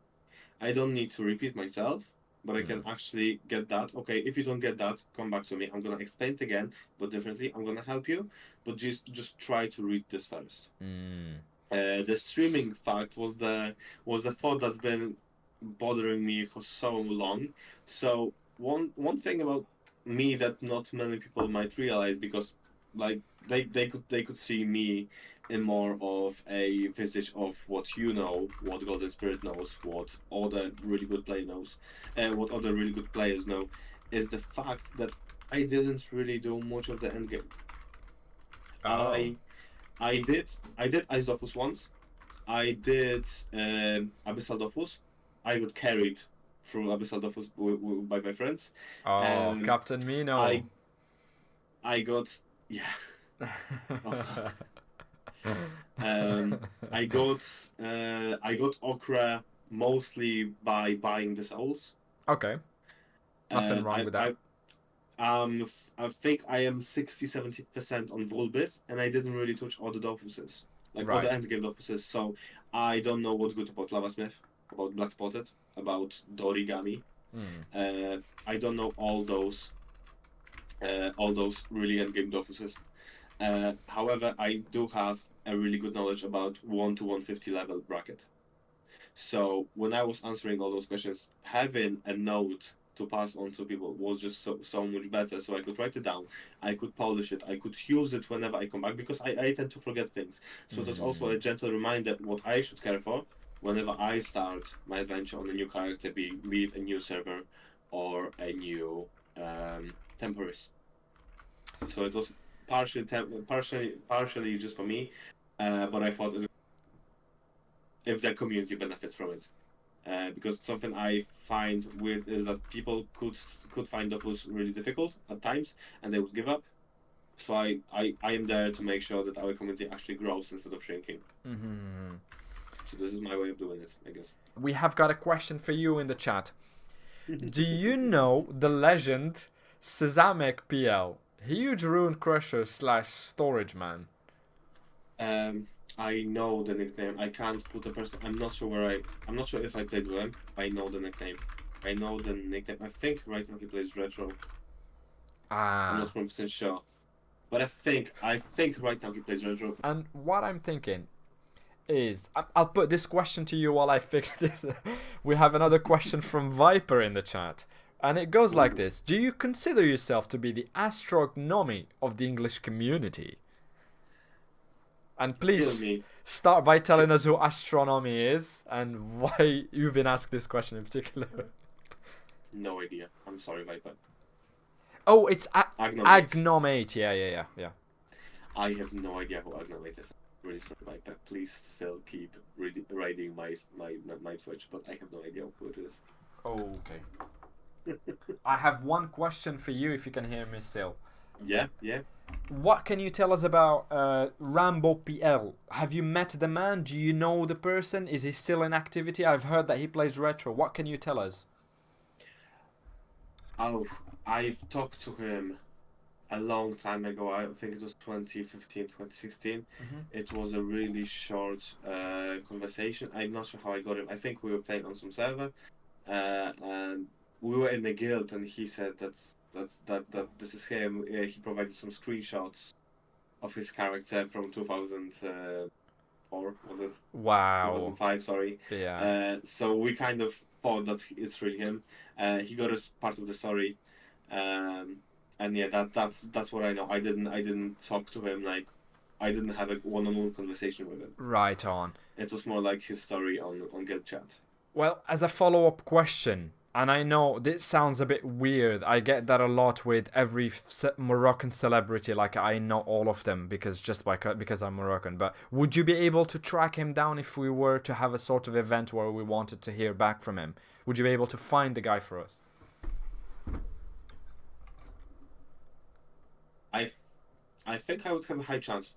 I don't need to repeat myself, but I can actually get that. Okay, if you don't get that, come back to me. I'm gonna explain it again, but differently. I'm gonna help you, but just try to read this first. The streaming fact was the thought that's been bothering me for so long. So one thing about me that not many people might realize, because like they could see me in more of a visage of what you know, what Golden Spirit knows, what other really good player knows, what other really good players know, is the fact that I didn't really do much of the end game. Oh. I did Ice Dofus once. I did Abyssal Dofus. I got carried through Abyssal Dofus by my friends. Oh, Captain Mino. I got I got Okra mostly by buying the souls. Okay. Nothing wrong I, with that. I think I am 60-70% on Volbis, and I didn't really touch all the Dofuses, like all the Right. endgame Dofuses. So I don't know what's good about Lavasmith, about Black Spotted, about Dorigami. I don't know all those really endgame Dofuses. However, I do have a really good knowledge about 1 to 150 level bracket. So when I was answering all those questions, having a note to pass on to people was just so much better. So I could write it down, I could polish it, I could use it whenever I come back, because I tend to forget things. So there's also a gentle reminder what I should care for whenever I start my adventure on a new character, be it a new server or a new temporaries. So it was partially just for me, but I thought if the community benefits from it. Because something I find weird is that people could find Dofus really difficult at times, and they would give up. So I am there to make sure that our community actually grows instead of shrinking. So this is my way of doing it, I guess. We have got a question for you in the chat. Do you know the legend Xx-Rambo-PL? Huge rune crusher / storage man. I know the nickname. I can't put a person. I'm not sure if I played with him. I know the nickname. I think right now he plays retro. I'm not 100% sure, but I think right now he plays retro. And what I'm thinking is, I'll put this question to you while I fix this. We have another question from Viper in the chat, and it goes like this: do you consider yourself to be the astrognomy of the English community? And Kill please me. start by telling us who astronomy is and why you've been asked this question in particular. No idea. I'm sorry, Viper. Oh, it's Agnomate. Agnomate. Yeah. I have no idea who Agnomate is. I'm really sorry, Viper. Please still keep raiding my Twitch, but I have no idea who it is. Oh, okay. I have one question for you if you can hear me still. Yeah. What can you tell us about Rambo-PL? Have you met the man? Do you know the person? Is he still in activity? I've heard that he plays retro. What can you tell us? Oh, I've talked to him a long time ago. I think it was 2015, 2016. It was a really short conversation. I'm not sure how I got him. I think we were playing on some server, and we were in the guild, and he said that this is him. He provided some screenshots of his character from 2004, was it? Wow. 2005, sorry. Yeah. So we kind of thought that it's really him. He got us part of the story, and yeah, that's what I know. I didn't talk to him, like I didn't have a one-on-one conversation with him. Right on. It was more like his story on guild chat. Well, as a follow-up question, and I know this sounds a bit weird. I get that a lot with every Moroccan celebrity. Like I know all of them because I'm Moroccan. But would you be able to track him down if we were to have a sort of event where we wanted to hear back from him? Would you be able to find the guy for us? I think I would have a high chance.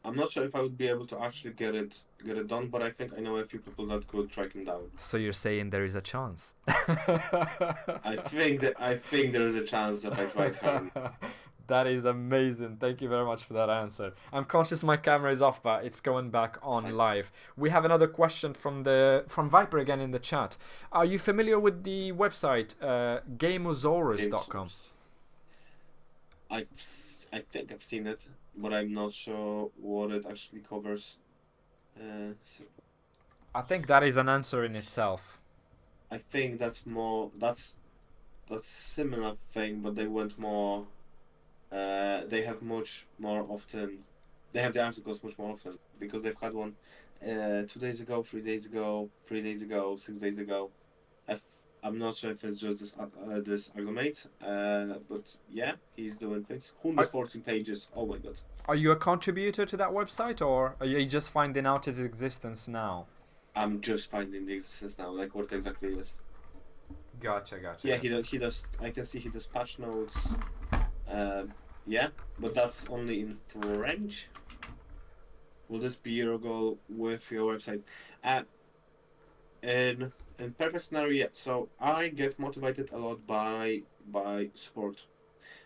I'm not sure if I would be able to actually get it done, but I think I know a few people that could track him down. So you're saying there is a chance? I think there is a chance that I tried hard. That is amazing. Thank you very much for that answer. I'm conscious my camera is off, but it's going back on live. We have another question from Viper again in the chat. Are you familiar with the website gamosaurus.com? I think I've seen it, but I'm not sure what it actually covers. So I think that is an answer in itself. I think that's a similar thing, but they went more. They have much more often. They have the articles much more often because they've had one 2 days ago, 3 days ago, 3 days ago, 6 days ago. I'm not sure if it's just this Agglomate, but yeah, he's doing things. 114 pages. Oh my god. Are you a contributor to that website, or are you just finding out its existence now? I'm just finding the existence now, like what exactly it is. Gotcha. Yeah, he does. I can see he does patch notes. Yeah, but that's only in French. Will this be your goal with your website? In perfect scenario, yeah. So I get motivated a lot by support,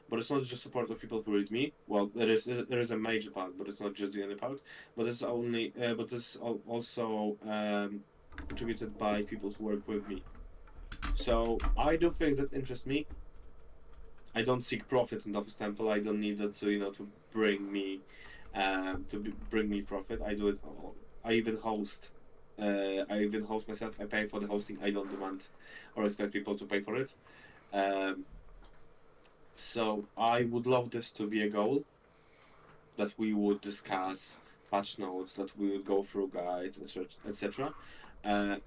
but it's not just support of people who read me. Well, there is a major part, but it's not just the only part. But it's also contributed by people who work with me. So I do things that interest me. I don't seek profit in Dofus Temple. I don't need that to bring me bring me profit. I do it. I even host. I even host myself. I pay for the hosting. I don't demand or expect people to pay for it. So I would love this to be a goal, that we would discuss patch notes, that we would go through guides, etc.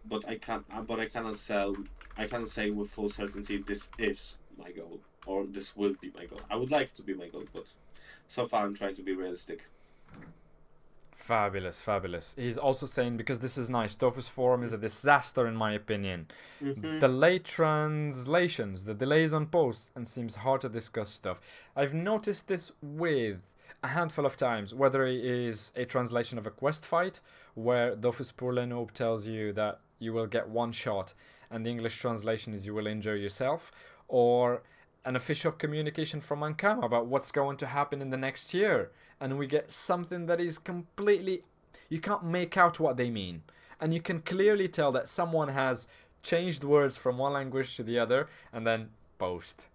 But I cannot say with full certainty this is my goal or this will be my goal. I would like it to be my goal, but so far I'm trying to be realistic. Fabulous. He's also saying, because this is nice, Dofus Forum is a disaster in my opinion. Mm-hmm. The late translations, the delays on posts, and seems hard to discuss stuff. I've noticed this with a handful of times, whether it is a translation of a quest fight, where Dofus Pourlenoob tells you that you will get one shot, and the English translation is you will injure yourself, or an official communication from Ankama about what's going to happen in the next year, and we get something that is completely, you can't make out what they mean, and you can clearly tell that someone has changed words from one language to the other and then post.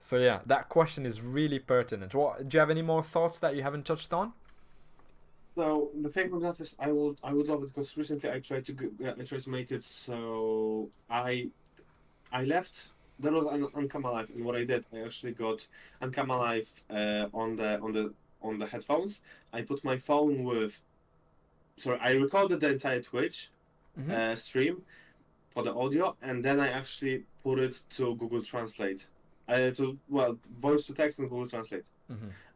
So yeah, that question is really pertinent. Do you have any more thoughts that you haven't touched on? So the thing with that is, I would love it, because recently I tried to make it so I left. There was an Ankama Life, and what I did, I actually got Ankama Life on the on the headphones. I put my phone with. Sorry, I recorded the entire Twitch stream for the audio, and then I actually put it to Google Translate. Voice to text and Google Translate.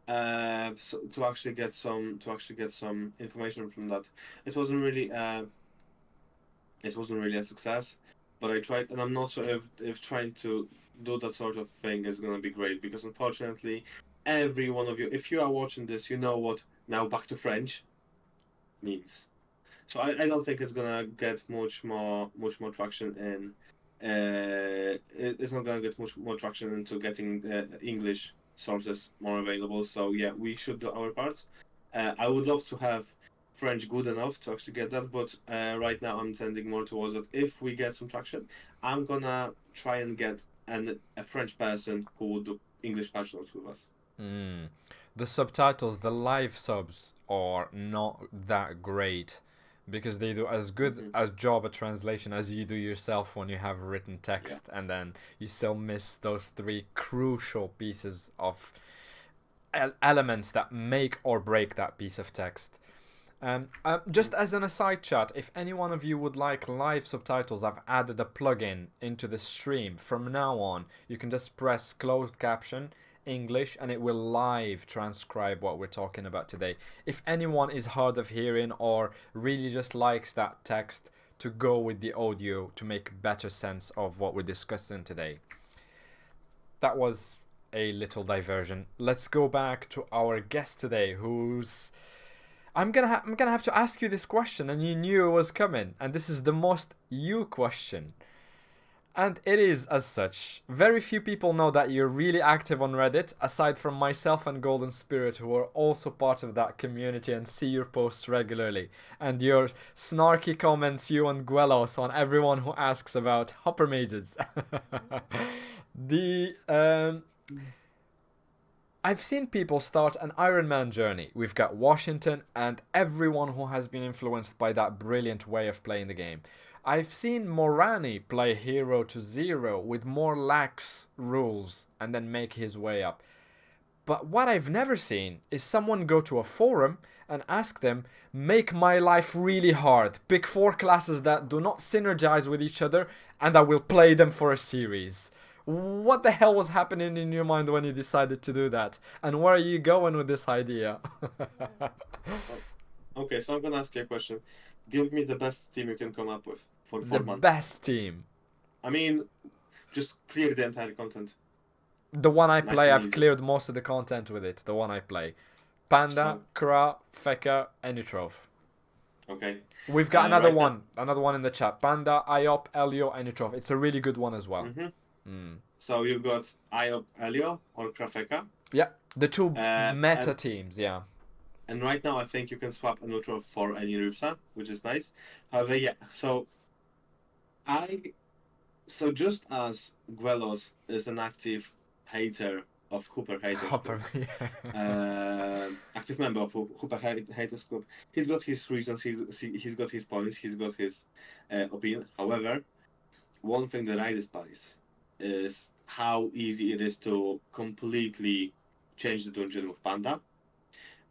So to actually get some information from that. It wasn't really a success, but I tried, and I'm not sure if trying to do that sort of thing is gonna be great, because unfortunately, every one of you, if you are watching this, you know what now back to French means. So I don't think it's gonna get much more traction in. It's not gonna get much more traction into getting English sources more available. So yeah, we should do our part. I would love to have French good enough to actually get that, but right now I'm tending more towards that. If we get some traction, I'm gonna try and get a French person who will do English patch notes with us. The subtitles, the live subs, are not that great because they do as good a job at translation as you do yourself when you have written text, and then you still miss those three crucial pieces of elements that make or break that piece of text. Just as an aside chat, if any one of you would like live subtitles, I've added a plugin into the stream. From now on, you can just press closed caption English and it will live transcribe what we're talking about today. If anyone is hard of hearing or really just likes that text to go with the audio to make better sense of what we're discussing today. That was a little diversion. Let's go back to our guest today, who's... I'm gonna have to ask you this question, and you knew it was coming, and this is the most you question. And it is as such. Very few people know that you're really active on Reddit, aside from myself and Golden Spirit, who are also part of that community and see your posts regularly. And your snarky comments, you and Guelos, on everyone who asks about Hopper Mages. I've seen people start an Iron Man journey. We've got Washington and everyone who has been influenced by that brilliant way of playing the game. I've seen Morani play Hero to Zero with more lax rules and then make his way up. But what I've never seen is someone go to a forum and ask them, make my life really hard, pick 4 classes that do not synergize with each other, and I will play them for a series. What the hell was happening in your mind when you decided to do that? And where are you going with this idea? Okay, so I'm gonna ask you a question. Give me the best team you can come up with for 4 months. The best team. I mean, just clear the entire content. The one I play, I've easy. cleared most of the content with it. The one I play. Panda, Kra, Feka, Enitrov. Okay. We've got another one in the chat. Panda, Iop, Elio, Enitrov. It's a really good one as well. So you've got Iop, Elio, or Krafeka. Yeah, the two meta teams, yeah. And right now I think you can swap a neutral for any Ripsa, which is nice. However, yeah, so just as Guelos is an active hater of Hooper Haters Club, active member of Hooper Haters Club, he's got his reasons, he's got his points, he's got his opinion. However, one thing that I despise is how easy it is to completely change the dungeon with Panda,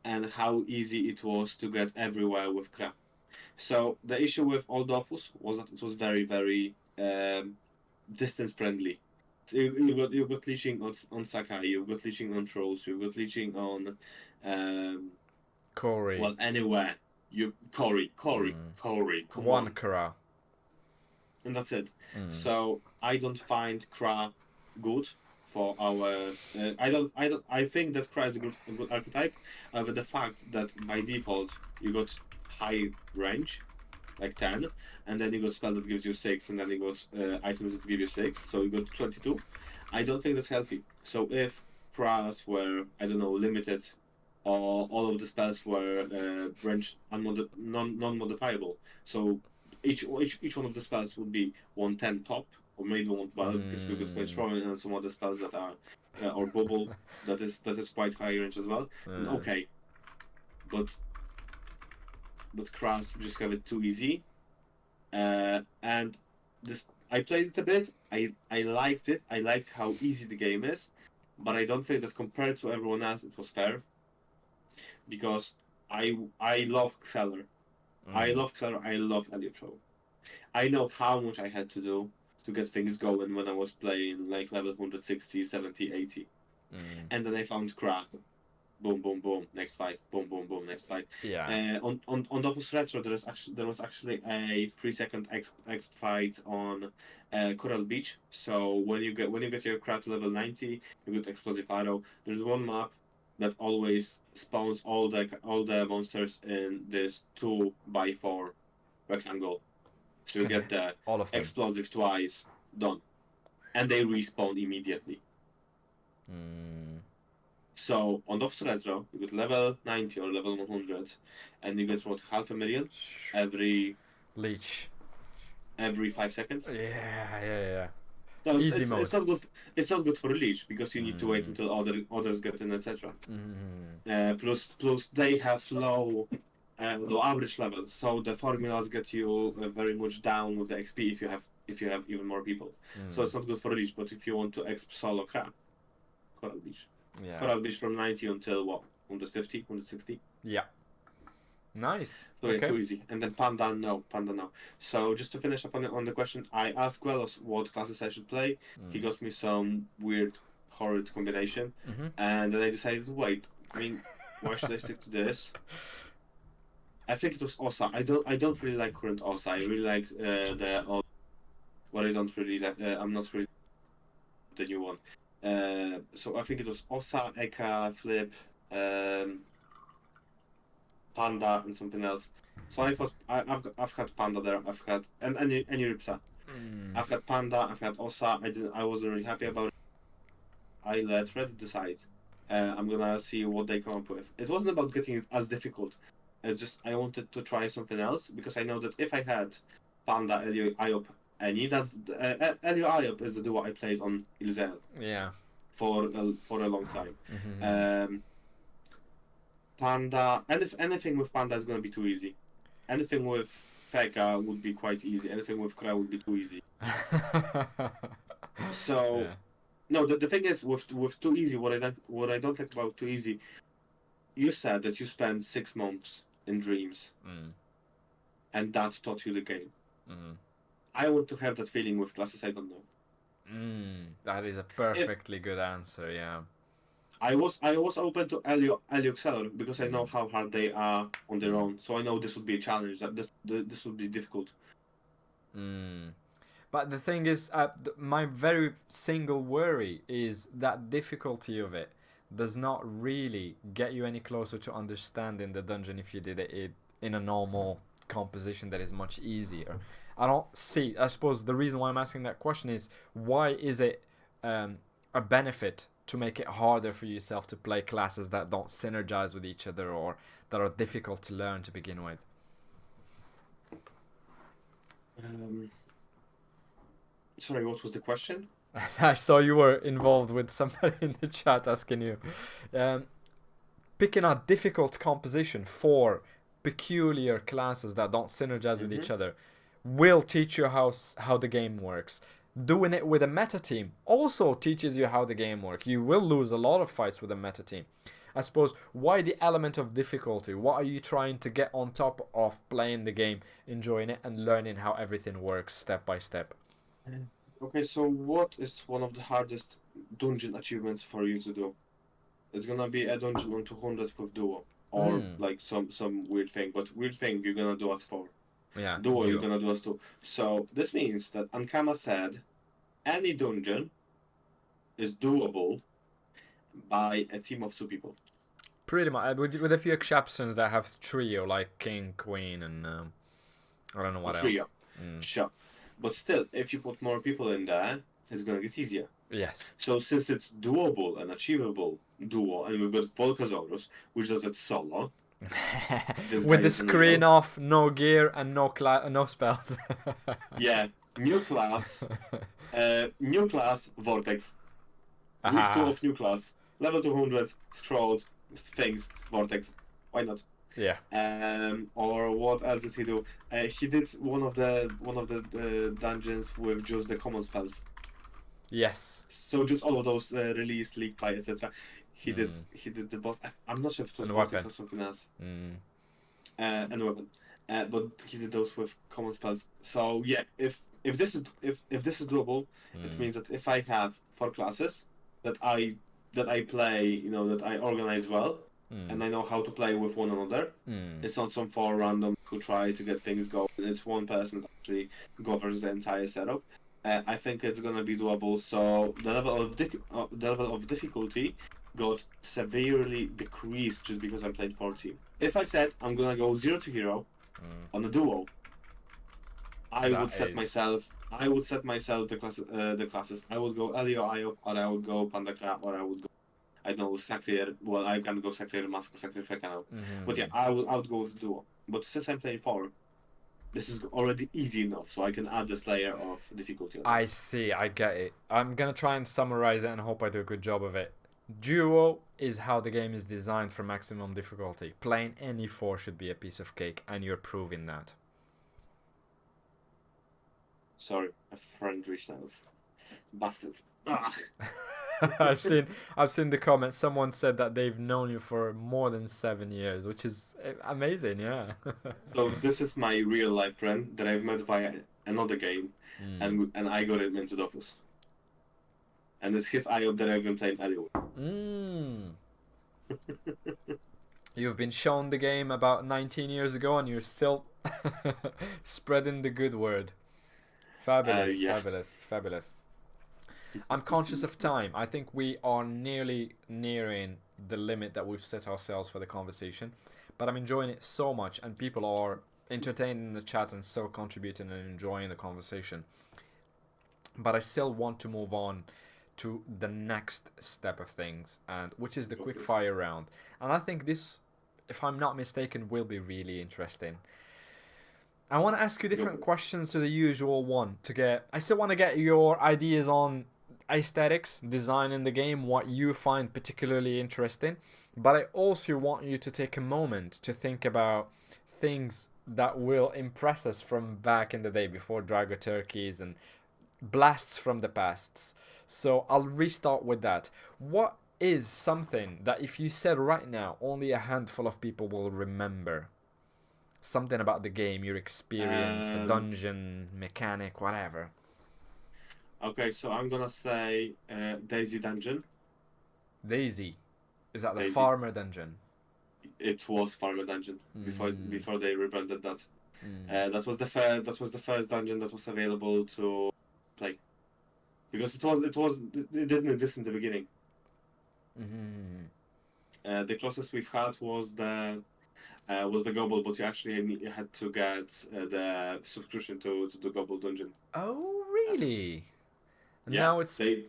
and how easy it was to get everywhere with Kra. So the issue with Old Dofus was that it was very, very distance friendly. So you got leeching on Sakai, you've got leeching on Trolls, you've got leeching on Corey. Well, anywhere. Corey, come one on. Kra. And that's it. So I don't find Kra good for our. I think that Kra is a good archetype. However, the fact that by default you got high range, like 10, and then you got spell that gives you 6, and then you got items that give you 6, so you got 22. I don't think that's healthy. So if Kras were, I don't know, limited, or all of the spells were range non-modifiable, so each one of the spells would be 110 top, or maybe 112, because we got Quench Throwing and some other spells that are, or Bubble, that is quite high range as well. Okay, but Kras just have it too easy, and this I played it a bit. I liked it. I liked how easy the game is, but I don't think that compared to everyone else it was fair. because I love Xeller. I love Xeller. I love Eliotrope. I know how much I had to do to get things going when I was playing like level 160, 70, 80. And then I found crack. Boom, boom, boom. Next fight. Boom, boom, boom. Next fight. Yeah. On Dofus Retro, there was actually a 3 second X fight on Coral Beach. So when you get your crack to level 90, you get explosive arrow. There's one map that always spawns all the monsters in this 2x4 rectangle. So you get the All of them. explosive twice, done, and they respawn immediately. So on Dofus Retro, you get level 90 or level 100, and you get what, 500,000 every Leech. 5 seconds. Yeah. No, Easy it's mode. not good. It's not good for leech because you need to wait until others get in, etc. Plus they have low average levels, so the formulas get you very much down with the XP if you have even more people. So it's not good for leech. But if you want to exp solo crap, Coral Beach. Yeah. Coral Beach from 90 until what? 150, 160? Yeah. Nice. So yeah, too easy. And then Panda no. So just to finish up on the question, I asked Quellos what classes I should play. He got me some weird, horrid combination. And then I decided, wait, I mean, why should I stick to this? I think it was Osa. I don't really like current Osa. I really liked the old, but I don't really like, I'm not really the new one. So I think it was Osa, Eka, Flip, Panda, and something else. So I've had Panda there. I've had and any Ripsa. I've had Panda. I've had Osa. I wasn't really happy about it. I let Reddit decide. I'm gonna see what they come up with. It wasn't about getting it as difficult. It's just I wanted to try something else because I know that if I had Panda, Elio, Iop, any, that's Elio Iop is the duo I played on Ilzel. Yeah. For a long time. Panda, anything with Panda is gonna be too easy. Anything with Feka would be quite easy. Anything with Kra would be too easy. So, Yeah. no, the thing is with too easy. What I don't like about too easy. You said that you spent 6 months in Dreams, and that taught you the game. I want to have that feeling with classes I don't know. That is a perfectly good answer. Yeah. I was open to Elio Xeller because I know how hard they are on their own. So I know this would be a challenge. That this would be difficult. But the thing is, my very single worry is that difficulty of it does not really get you any closer to understanding the dungeon if you did it in a normal composition that is much easier. I don't see. I suppose the reason why I'm asking that question is why is it a benefit to make it harder for yourself to play classes that don't synergize with each other or that are difficult to learn to begin with? Sorry, what was the question? I saw you were involved with somebody in the chat asking you. Picking a difficult composition for peculiar classes that don't synergize with each other will teach you how the game works. Doing it with a meta team also teaches you how the game works. You will lose a lot of fights with a meta team. I suppose, why the element of difficulty? What are you trying to get on top of playing the game, enjoying it, and learning how everything works step by step? Okay, so what is one of the hardest dungeon achievements for you to do? It's gonna be a dungeon on 200 with duo, or like some weird thing. But weird thing you're gonna do as 4. Yeah. Duo you're gonna do as 2. So this means that Ankama said any dungeon is doable by a team of 2 people. Pretty much, with a few exceptions that have trio, like king, queen, and I don't know what trio. else. Sure. But still, if you put more people in there, it's gonna get easier. Yes. So since it's doable and achievable duo, and we've got Volcasaurus, which does it solo. With the screen off, no gear, and no spells. Yeah, new class, Vortex. Week 2 of new class, level 200, scrolled things, Vortex. Why not? Yeah. Or what else did he do? He did one of the dungeons with just the common spells. Yes. So just all of those release, leak, buy, etc. He did the boss. I'm not sure if it was And Vortex weapon. or something else. Mm. And weapon. But he did those with common spells. So yeah, if this is doable, it means that if I have 4 classes that I play, that I organize well, and I know how to play with one another. It's not some 4 random who try to get things going. It's one person that actually governs the entire setup. I think it's gonna be doable. So the level of difficulty got severely decreased just because I played 4 team. If I said I'm gonna go 0 to hero on a duo, I would set myself the classes. I would go Elio, Io, or I would go Pandakra, or I would go, I don't know, Sacrier. Well, I can go Sacrier Mask, Sacrier Fekano. But yeah, I would go with the duo. But since I'm playing 4, this is already easy enough, so I can add this layer of difficulty on it. I see, I get it. I'm gonna try and summarize it and hope I do a good job of it. Duo is how the game is designed for maximum difficulty. Playing any 4 should be a piece of cake, and you're proving that. Sorry, a friend reached out. Bastard. Ah. I've seen the comments. Someone said that they've known you for more than 7 years, which is amazing. Yeah. So this is my real life friend that I've met via another game, and I got him into Dofus. And it's his IO that I've been playing Elio. You've been shown the game about 19 years ago, and you're still spreading the good word. Fabulous, yeah. fabulous. I'm conscious of time. I think we are nearly nearing the limit that we've set ourselves for the conversation, but I'm enjoying it so much, and people are entertained in the chat and still contributing and enjoying the conversation. But I still want to move on to the next step of things, and which is the quick fire round. And I think this, if I'm not mistaken, will be really interesting. I want to ask you different questions to the usual one I still want to get your ideas on aesthetics, design in the game, what you find particularly interesting, but I also want you to take a moment to think about things that will impress us from back in the day before Dragoturkeys and blasts from the past. So I'll restart with that. What is something that if you said right now, only a handful of people will remember? Something about the game, your experience, a dungeon, mechanic, whatever. Okay, so I'm gonna say Daisy Dungeon. Daisy. Is that the Daisy. farmer dungeon? It was Farmer Dungeon before they rebranded that. That was the first dungeon that was available to play, because it didn't exist in the beginning. The closest we've had was the Gobble, but you actually had to get the subscription to the Gobble dungeon. Oh, really? Yeah. Now it's they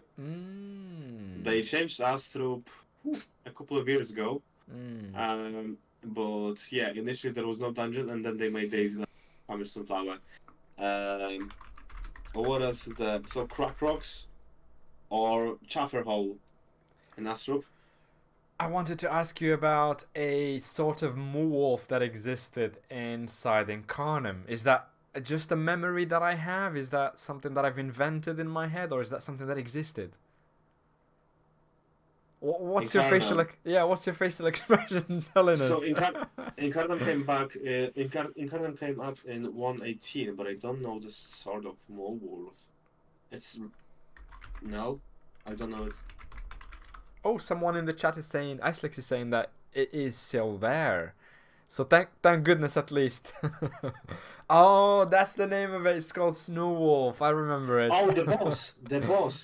changed us through a couple of years ago. But yeah, initially there was no dungeon, and then they made Daisy Farmer's Sunflower. What else is there? So Crack Rocks or Chaffer Hole in Astrup. I wanted to ask you about a sort of Moolf that existed inside Incarnum. Is that just a memory that I have? Is that something that I've invented in my head, or is that something that existed? What's your facial expression telling us? So Incarnum came back. Incarnum came up in 1.18, but I don't know the sort of Moolf. I don't know it. Oh, someone in the chat is saying, Icelex is saying that it is still there. So thank goodness at least. Oh, that's the name of it. It's called Snowwolf. I remember it. Oh, the boss.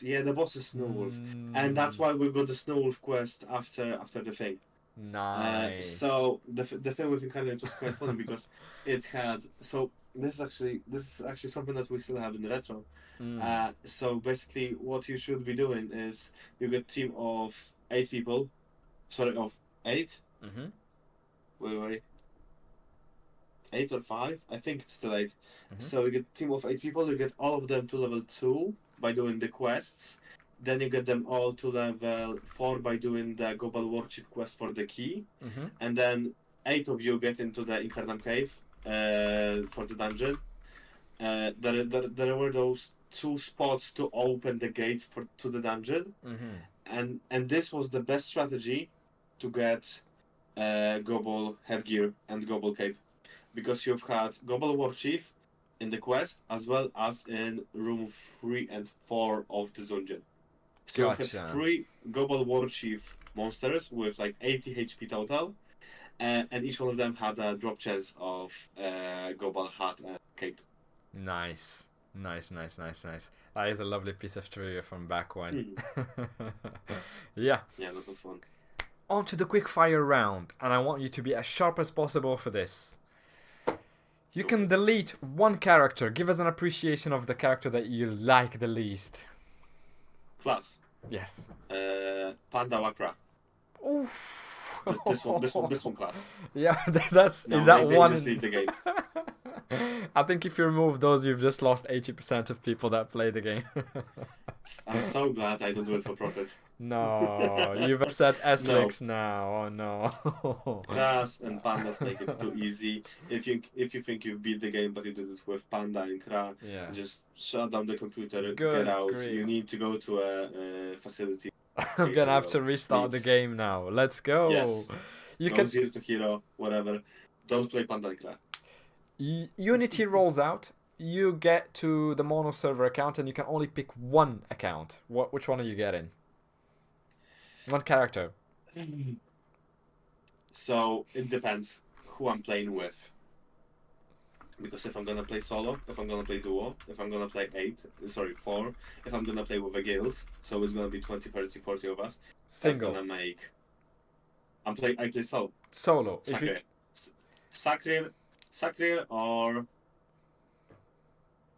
Yeah, the boss is Snowwolf, and that's why we got the Snowwolf quest after the thing. Nice. So the thing with Incarnate was quite fun because it had. So this is actually something that we still have in the retro. So basically, what you should be doing is you get a team of 8 people. Sorry, of 8. Wait. 8 or 5? I think it's still 8. So you get a team of 8 people. You get all of them to level 2 by doing the quests. Then you get them all to level 4 by doing the Global War Chief quest for the key. And then 8 of you get into the Incarnate Cave for the dungeon. There were those 2 spots to open the gate to the dungeon. and this was the best strategy to get Gobble headgear and Gobble cape, because you've had Gobble War Chief in the quest as well as in room 3 and 4 of this dungeon. So you've had Gotcha. 3 Gobble War Chief monsters with like 80 HP total, and each one of them had a drop chance of Gobble hat and cape. Nice. Nice, nice, nice, nice. That is a lovely piece of trivia from back when. Yeah. Yeah, that was fun. On to the quick fire round, and I want you to be as sharp as possible for this. You can delete one character. Give us an appreciation of the character that you like the least. Class. Yes. Panda Wakra. Oof. This one class. Yeah, that's No, is that they one? just leave the game. I think if you remove those, you've just lost 80% of people that play the game. I'm so glad I don't do it for profit. No, you've upset Eslix now. Oh no. Class and pandas make it too easy. If you think you've beat the game but you did it with Panda and Kra, Yeah. just shut down the computer, Good get out. grief. You need to go to a facility. I'm gonna have to restart the Please. game now. Let's go. Yes. You Go can. zero to hero, whatever. Don't play Panda and Kra. Unity rolls out. You get to the mono server account, and you can only pick one account. Which one are you getting? One character. So it depends who I'm playing with. Because if I'm gonna play solo, if I'm gonna play duo, if I'm gonna play 4, if I'm gonna play with a guild, so it's gonna be 20, 30, 40 of us. Single. That's gonna make. I play solo. Solo. If you... Sakrir or.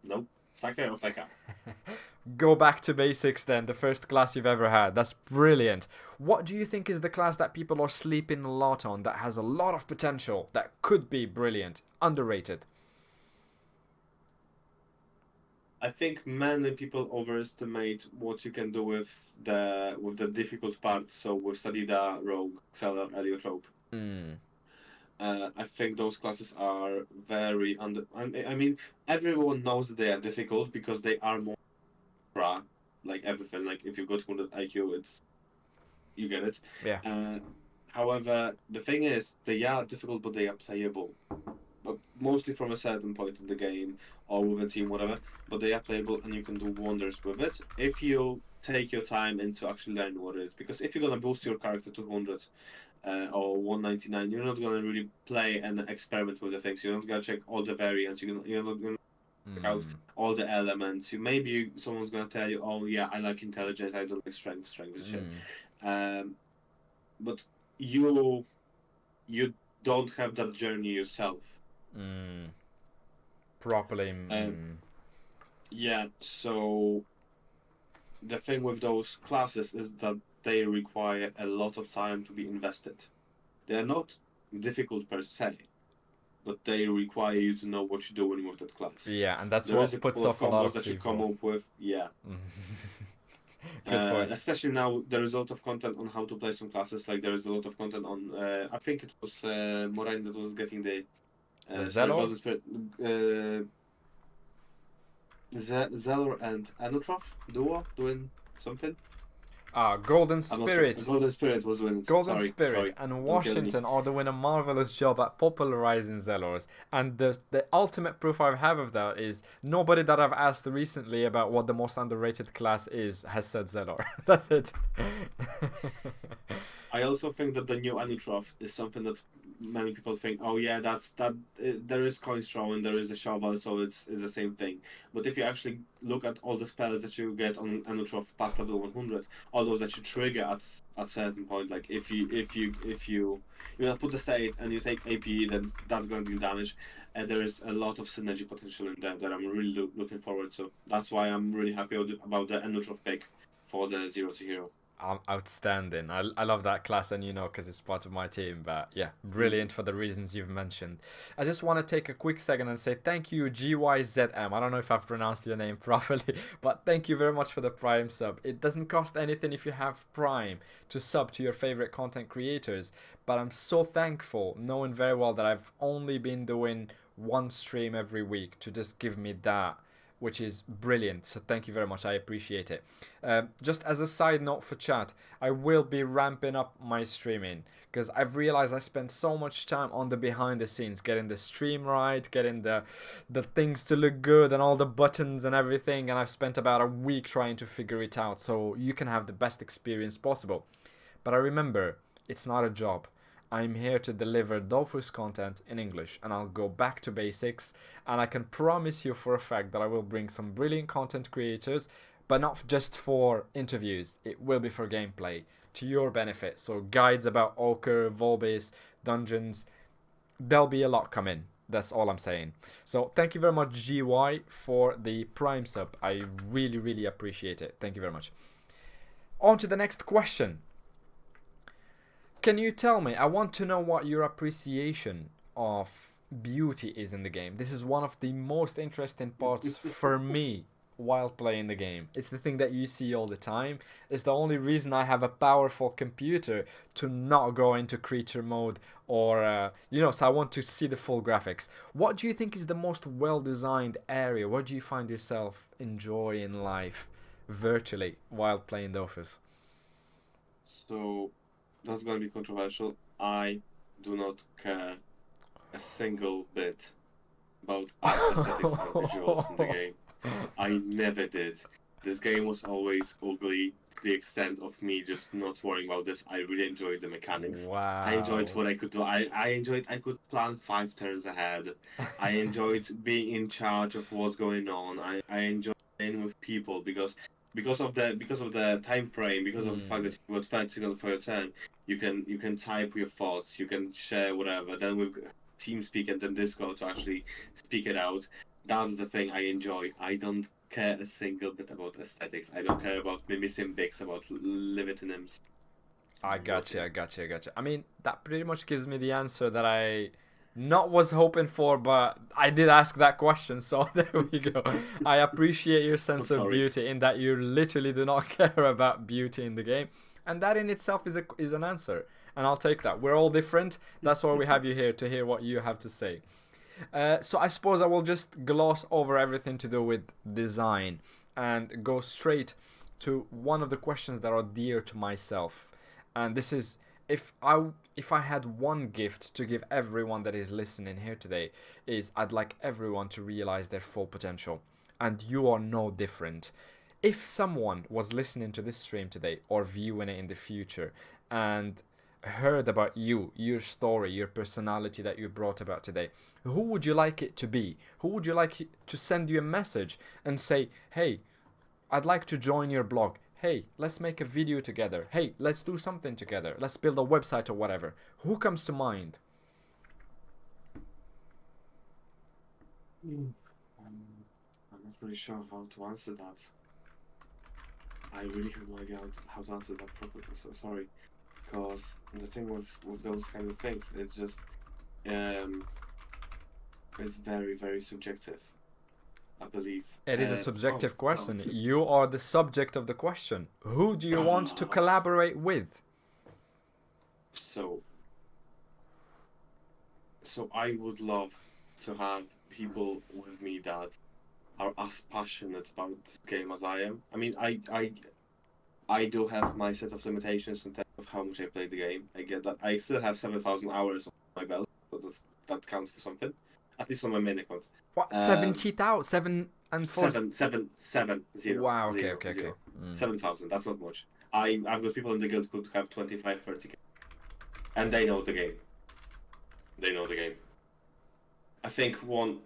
Nope. Sakrir or Feka. Go back to basics then, the first class you've ever had. That's brilliant. What do you think is the class that people are sleeping a lot on, that has a lot of potential, that could be brilliant, underrated? I think many people overestimate what you can do with the difficult part. So with Sadida, Rogue, Xelar, Heliotrope. I think those classes are very under. I mean, everyone knows that they are difficult because they are more like everything. Like if you got 100 IQ, you get it. Yeah. However, the thing is, they are difficult, but they are playable. But mostly from a certain point in the game or with a team, whatever. But they are playable, and you can do wonders with it if you take your time into actually learn what it is. Because if you're gonna boost your character to 100 or 199, you're not gonna really play and experiment with the things. You're not gonna check all the variants. You're not gonna check out all the elements. Someone's gonna tell you, oh yeah, I like intelligence, I don't like strength and shit. But you don't have that journey yourself. Properly. Yeah, so the thing with those classes is that they require a lot of time to be invested. They are not difficult per se, but they require you to know what you're doing with that class. Yeah, and that's There is what a puts couple off a lot of that you people. come up with. Yeah. Good point. Especially now, there is a lot of content on how to play some classes. Like there is a lot of content on. I think it was Moraine that was getting the Zelor? Golden Spirit. Zelor and Anutrof duo doing something. Golden Spirit. Sure. Golden Spirit was doing it. Golden Sorry, Spirit and Washington are doing a marvelous job at popularizing Zelors. And the ultimate proof I have of that is nobody that I've asked recently about what the most underrated class is has said Zelor. That's it. I also think that the new Anutrof is something that many people think, oh yeah, there is coin throw and there is the shovel, so it's the same thing. But if you actually look at all the spells that you get on Anutrof past level 100, all those that you trigger at certain point, like if you put the state and you take AP, then that's going to do damage, and there is a lot of synergy potential in there that I'm really looking forward to. That's why I'm really happy about the Anutrof pick for the 0 to hero. Outstanding. I love that class, and because it's part of my team. But yeah, brilliant for the reasons you've mentioned. I just want to take a quick second and say thank you, GYZM. I don't know if I've pronounced your name properly, but thank you very much for the Prime sub. It doesn't cost anything if you have Prime to sub to your favorite content creators, but I'm so thankful, knowing very well that I've only been doing one stream every week, to just give me that which is brilliant. So thank you very much. I appreciate it. Just as a side note for chat, I will be ramping up my streaming because I've realized I spent so much time on the behind the scenes, getting the stream right, getting the things to look good and all the buttons and everything, and I've spent about a week trying to figure it out so you can have the best experience possible. But I remember, it's not a job. I'm here to deliver Dofus content in English, and I'll go back to basics, and I can promise you for a fact that I will bring some brilliant content creators, but not just for interviews. It will be for gameplay, to your benefit. So guides about Ochre, Volbis, dungeons, there'll be a lot coming. That's all I'm saying. So thank you very much, GY, for the Prime sub. I really, really appreciate it. Thank you very much. On to the next question. Can you tell me, I want to know what your appreciation of beauty is in the game. This is one of the most interesting parts for me while playing the game. It's the thing that you see all the time. It's the only reason I have a powerful computer to not go into creature mode or, so I want to see the full graphics. What do you think is the most well-designed area? What do you find yourself enjoying life virtually while playing Dofus? So that's going to be controversial. I do not care a single bit about aesthetics and visuals in the game. I never did. This game was always ugly to the extent of me just not worrying about this. I really enjoyed the mechanics. Wow. I enjoyed what I could do. I enjoyed I could plan 5 turns ahead. I enjoyed being in charge of what's going on. I enjoyed playing with people because of the time frame, because of the fact that you got 30 seconds for your turn. You can type your thoughts, you can share whatever. Then with TeamSpeak and then Discord to actually speak it out. That's the thing I enjoy. I don't care a single bit about aesthetics. I don't care about mimicking bigs, about libetonyms. I gotcha. I mean, that pretty much gives me the answer that I not was hoping for, but I did ask that question, so there we go. I appreciate your sense of beauty in that you literally do not care about beauty in the game, and that in itself is an answer, and I'll take that. We're all different. That's why we have you here, to hear what you have to say. So I suppose I will just gloss over everything to do with design and go straight to one of the questions that are dear to myself. And this is, if I had one gift to give everyone that is listening here today, is I'd like everyone to realize their full potential. And you are no different. If someone was listening to this stream today or viewing it in the future and heard about you, your story, your personality that you brought about today, who would you like it to be? Who would you like to send you a message and say, hey, I'd like to join your blog. Hey, let's make a video together. Hey, let's do something together. Let's build a website or whatever. Who comes to mind? I'm not really sure how to answer that. I really have no idea how to answer that properly. So sorry. Because the thing with those kind of things, it's just, it's very, very subjective, I believe. It is a subjective question. You are the subject of the question. Who do you want to collaborate with? So I would love to have people with me that are as passionate about this game as I am. I mean, I do have my set of limitations in terms of how much I play the game. I get that. I still have 7,000 hours on my belt, so that counts for something. At least on my main account. What, 70,000? 7 and 4? 7,000. Wow, okay. 7,000, that's not much. I've got people in the guild who have 25, 30k. And they know the game. I think I'm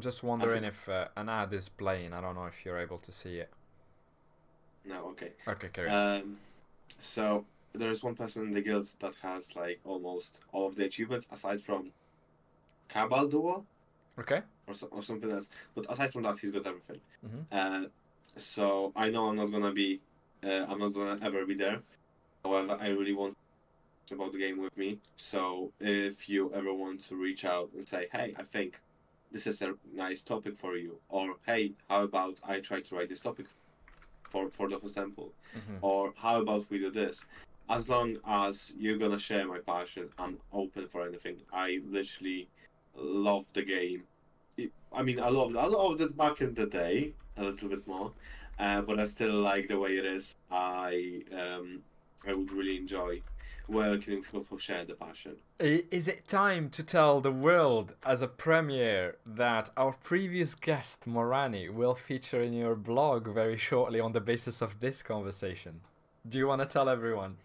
just wondering if an ad is playing. I don't know if you're able to see it. No, okay. Okay, carry on. So there's one person in the guild that has like almost all of the achievements aside from Cabal Duo. Okay. Or something else. But aside from that, he's got everything. Mm-hmm. So I know I'm not gonna ever be there. However, I really want to talk about the game with me. So if you ever want to reach out and say, hey, I think this is a nice topic for you, or hey, how about I try to write this topic for Dofus Temple, or how about we do this? As long as you're gonna share my passion, I'm open for anything. I literally love the game I mean, I loved it back in the day a little bit more, but I still like the way it is. I would really enjoy welcoming people who share the passion. Is it time to tell the world as a premiere that our previous guest, Morani, will feature in your blog very shortly on the basis of this conversation? Do you want to tell everyone?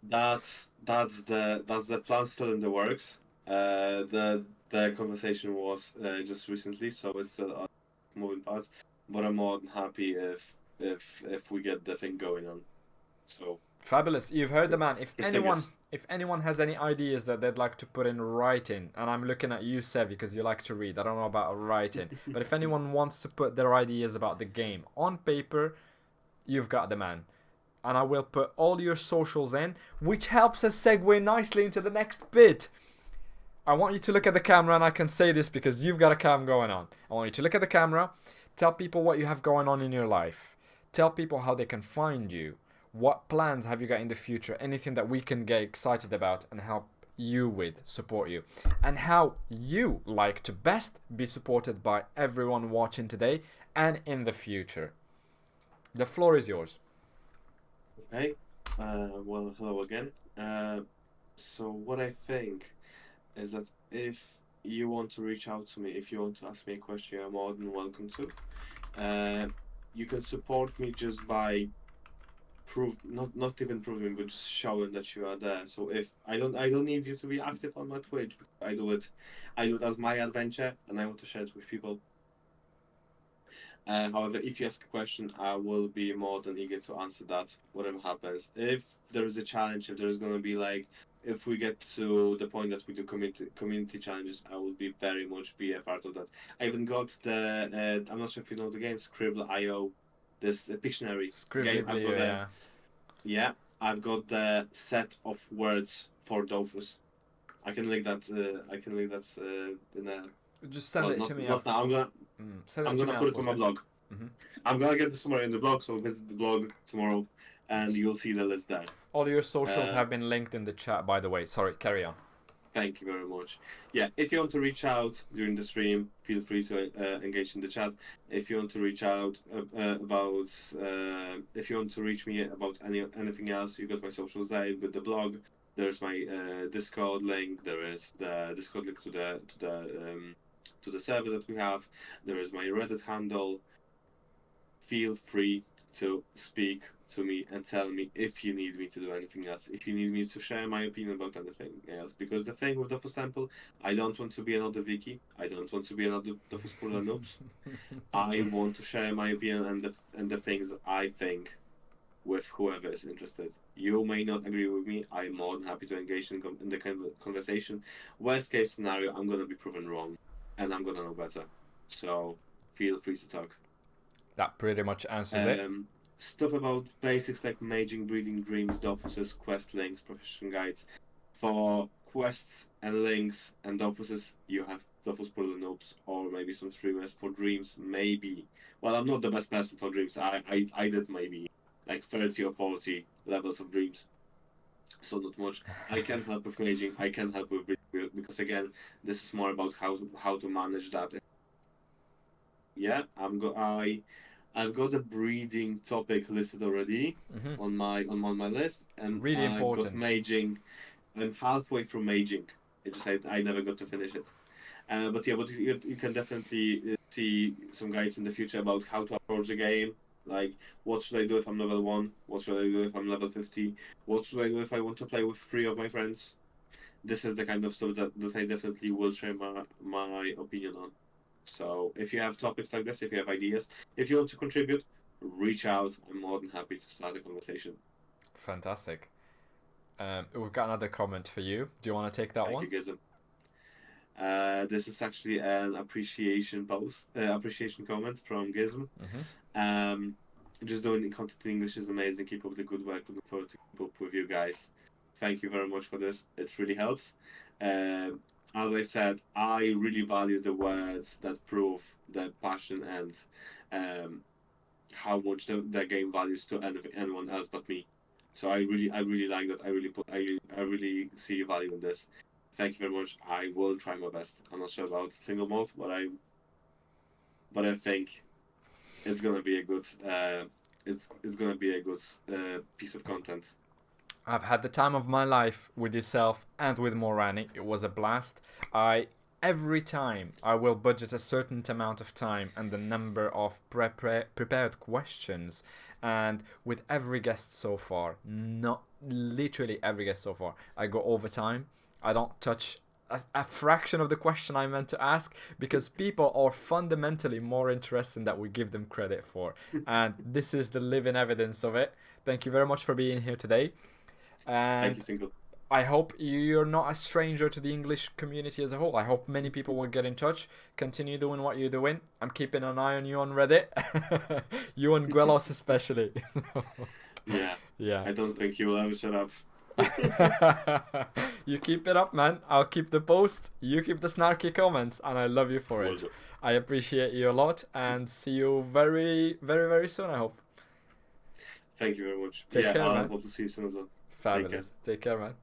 That's the plan still in the works. The conversation was just recently, so it's still moving parts. But I'm more than happy if we get the thing going on. So Fabulous. You've heard the man. just fingers. If anyone has any ideas that they'd like to put in writing, and I'm looking at you, Seb, because you like to read. I don't know about writing, but if anyone wants to put their ideas about the game on paper, you've got the man. And I will put all your socials in, which helps us segue nicely into the next bit. I want you to look at the camera, and I can say this because you've got a cam going on. I want you to look at the camera, tell people what you have going on in your life, tell people how they can find you, what plans have you got in the future, anything that we can get excited about and help you with, support you, and how you like to best be supported by everyone watching today and in the future. The floor is yours. Okay. Well, hello again. So what I think is that if you want to reach out to me, if you want to ask me a question, you're more than welcome to. You can support me just by not even proving, but just showing that you are there. So if I don't need you to be active on my Twitch. I do it as my adventure, and I want to share it with people. However, if you ask a question, I will be more than eager to answer that, whatever happens. If there is a challenge, if there's going to be like, if we get to the point that we do community challenges, I will be very much be a part of that. I even got the, I'm not sure if you know the game, Scribble.io, this Pictionary game. I've got yeah. yeah, I've got the set of words for Dofus. I can link that. In a. Just send Well, it to me. not now. Send I'm it to gonna me. put it on my blog. Mm-hmm. I'm gonna get the summary in the blog, so visit the blog tomorrow, and you'll see the list there. All your socials have been linked in the chat, by the way. Sorry, carry on. Thank you very much. Yeah, if you want to reach out during the stream, feel free to engage in the chat. If you want to reach out about, if you want to reach me about anything else, you got my socials there. You got the blog. There's my Discord link. There is the Discord link to the server that we have. There is my Reddit handle. Feel free to speak to me and tell me if you need me to do anything else, if you need me to share my opinion about anything else. Because the thing with Dofus Temple, I don't want to be another Wiki. I don't want to be another Dofus Pula Noobs. I want to share my opinion and the things I think with whoever is interested. You may not agree with me. I'm more than happy to engage in the conversation. Worst case scenario, I'm gonna be proven wrong, and I'm gonna know better. So feel free to talk. That pretty much answers it. Stuff about basics like maging, breeding dreams, Dofuses, quest links, profession guides. For quests and links and Dofuses, you have Dofus Puller Noobs or maybe some streamers. For dreams, maybe. Well, I'm not the best person for dreams. I did maybe like 30 or 40 levels of dreams. So not much. I can help with maging. I can help with breeding, because again, this is more about how to manage that. Yeah, I've got a breeding topic listed already on my list, and it's really important. I've got maging. I'm halfway through maging. It just I never got to finish it. But you can definitely see some guides in the future about how to approach the game. Like, what should I do if I'm level 1? What should I do if I'm level 50? What should I do if I want to play with 3 of my friends? This is the kind of stuff that I definitely will share my opinion on. So if you have topics like this, if you have ideas, if you want to contribute, reach out. I'm more than happy to start a conversation. Fantastic. We've got another comment for you. Do you want to take that one? Thank you, Gizm. This is actually an appreciation comment from Gizm. Just doing content in English is amazing. Keep up the good work. Looking forward to keep up with you guys. Thank you very much for this. It really helps. As I said, I really value the words that prove the passion and how much the game values to anyone else but me. So I really like that. I really see value in this. Thank you very much. I will try my best. I'm not sure about Single-Malt, but I think it's gonna be a good it's gonna be a good piece of content. I've had the time of my life with yourself and with Morani. It was a blast. Every time I will budget a certain amount of time and the number of prepared questions, and with every guest so far, not literally every guest so far, I go over time. I don't touch a fraction of the question I meant to ask, because people are fundamentally more interested that we give them credit for, and this is the living evidence of it. Thank you very much for being here today. Thank And you, Single. I hope you're not a stranger to the English community as a whole. I hope many people will get in touch. Continue doing what you're doing. I'm keeping an eye on you on Reddit. You and Guelos especially. Yeah. Yeah. I don't think you will ever shut up. You keep it up, man. I'll keep the posts. You keep the snarky comments, and I love you for it. I appreciate you a lot, and see you very, very, very soon, I hope. Thank you very much. Take care, I man. hope to see you soon as well. Fabulous. Take care, man.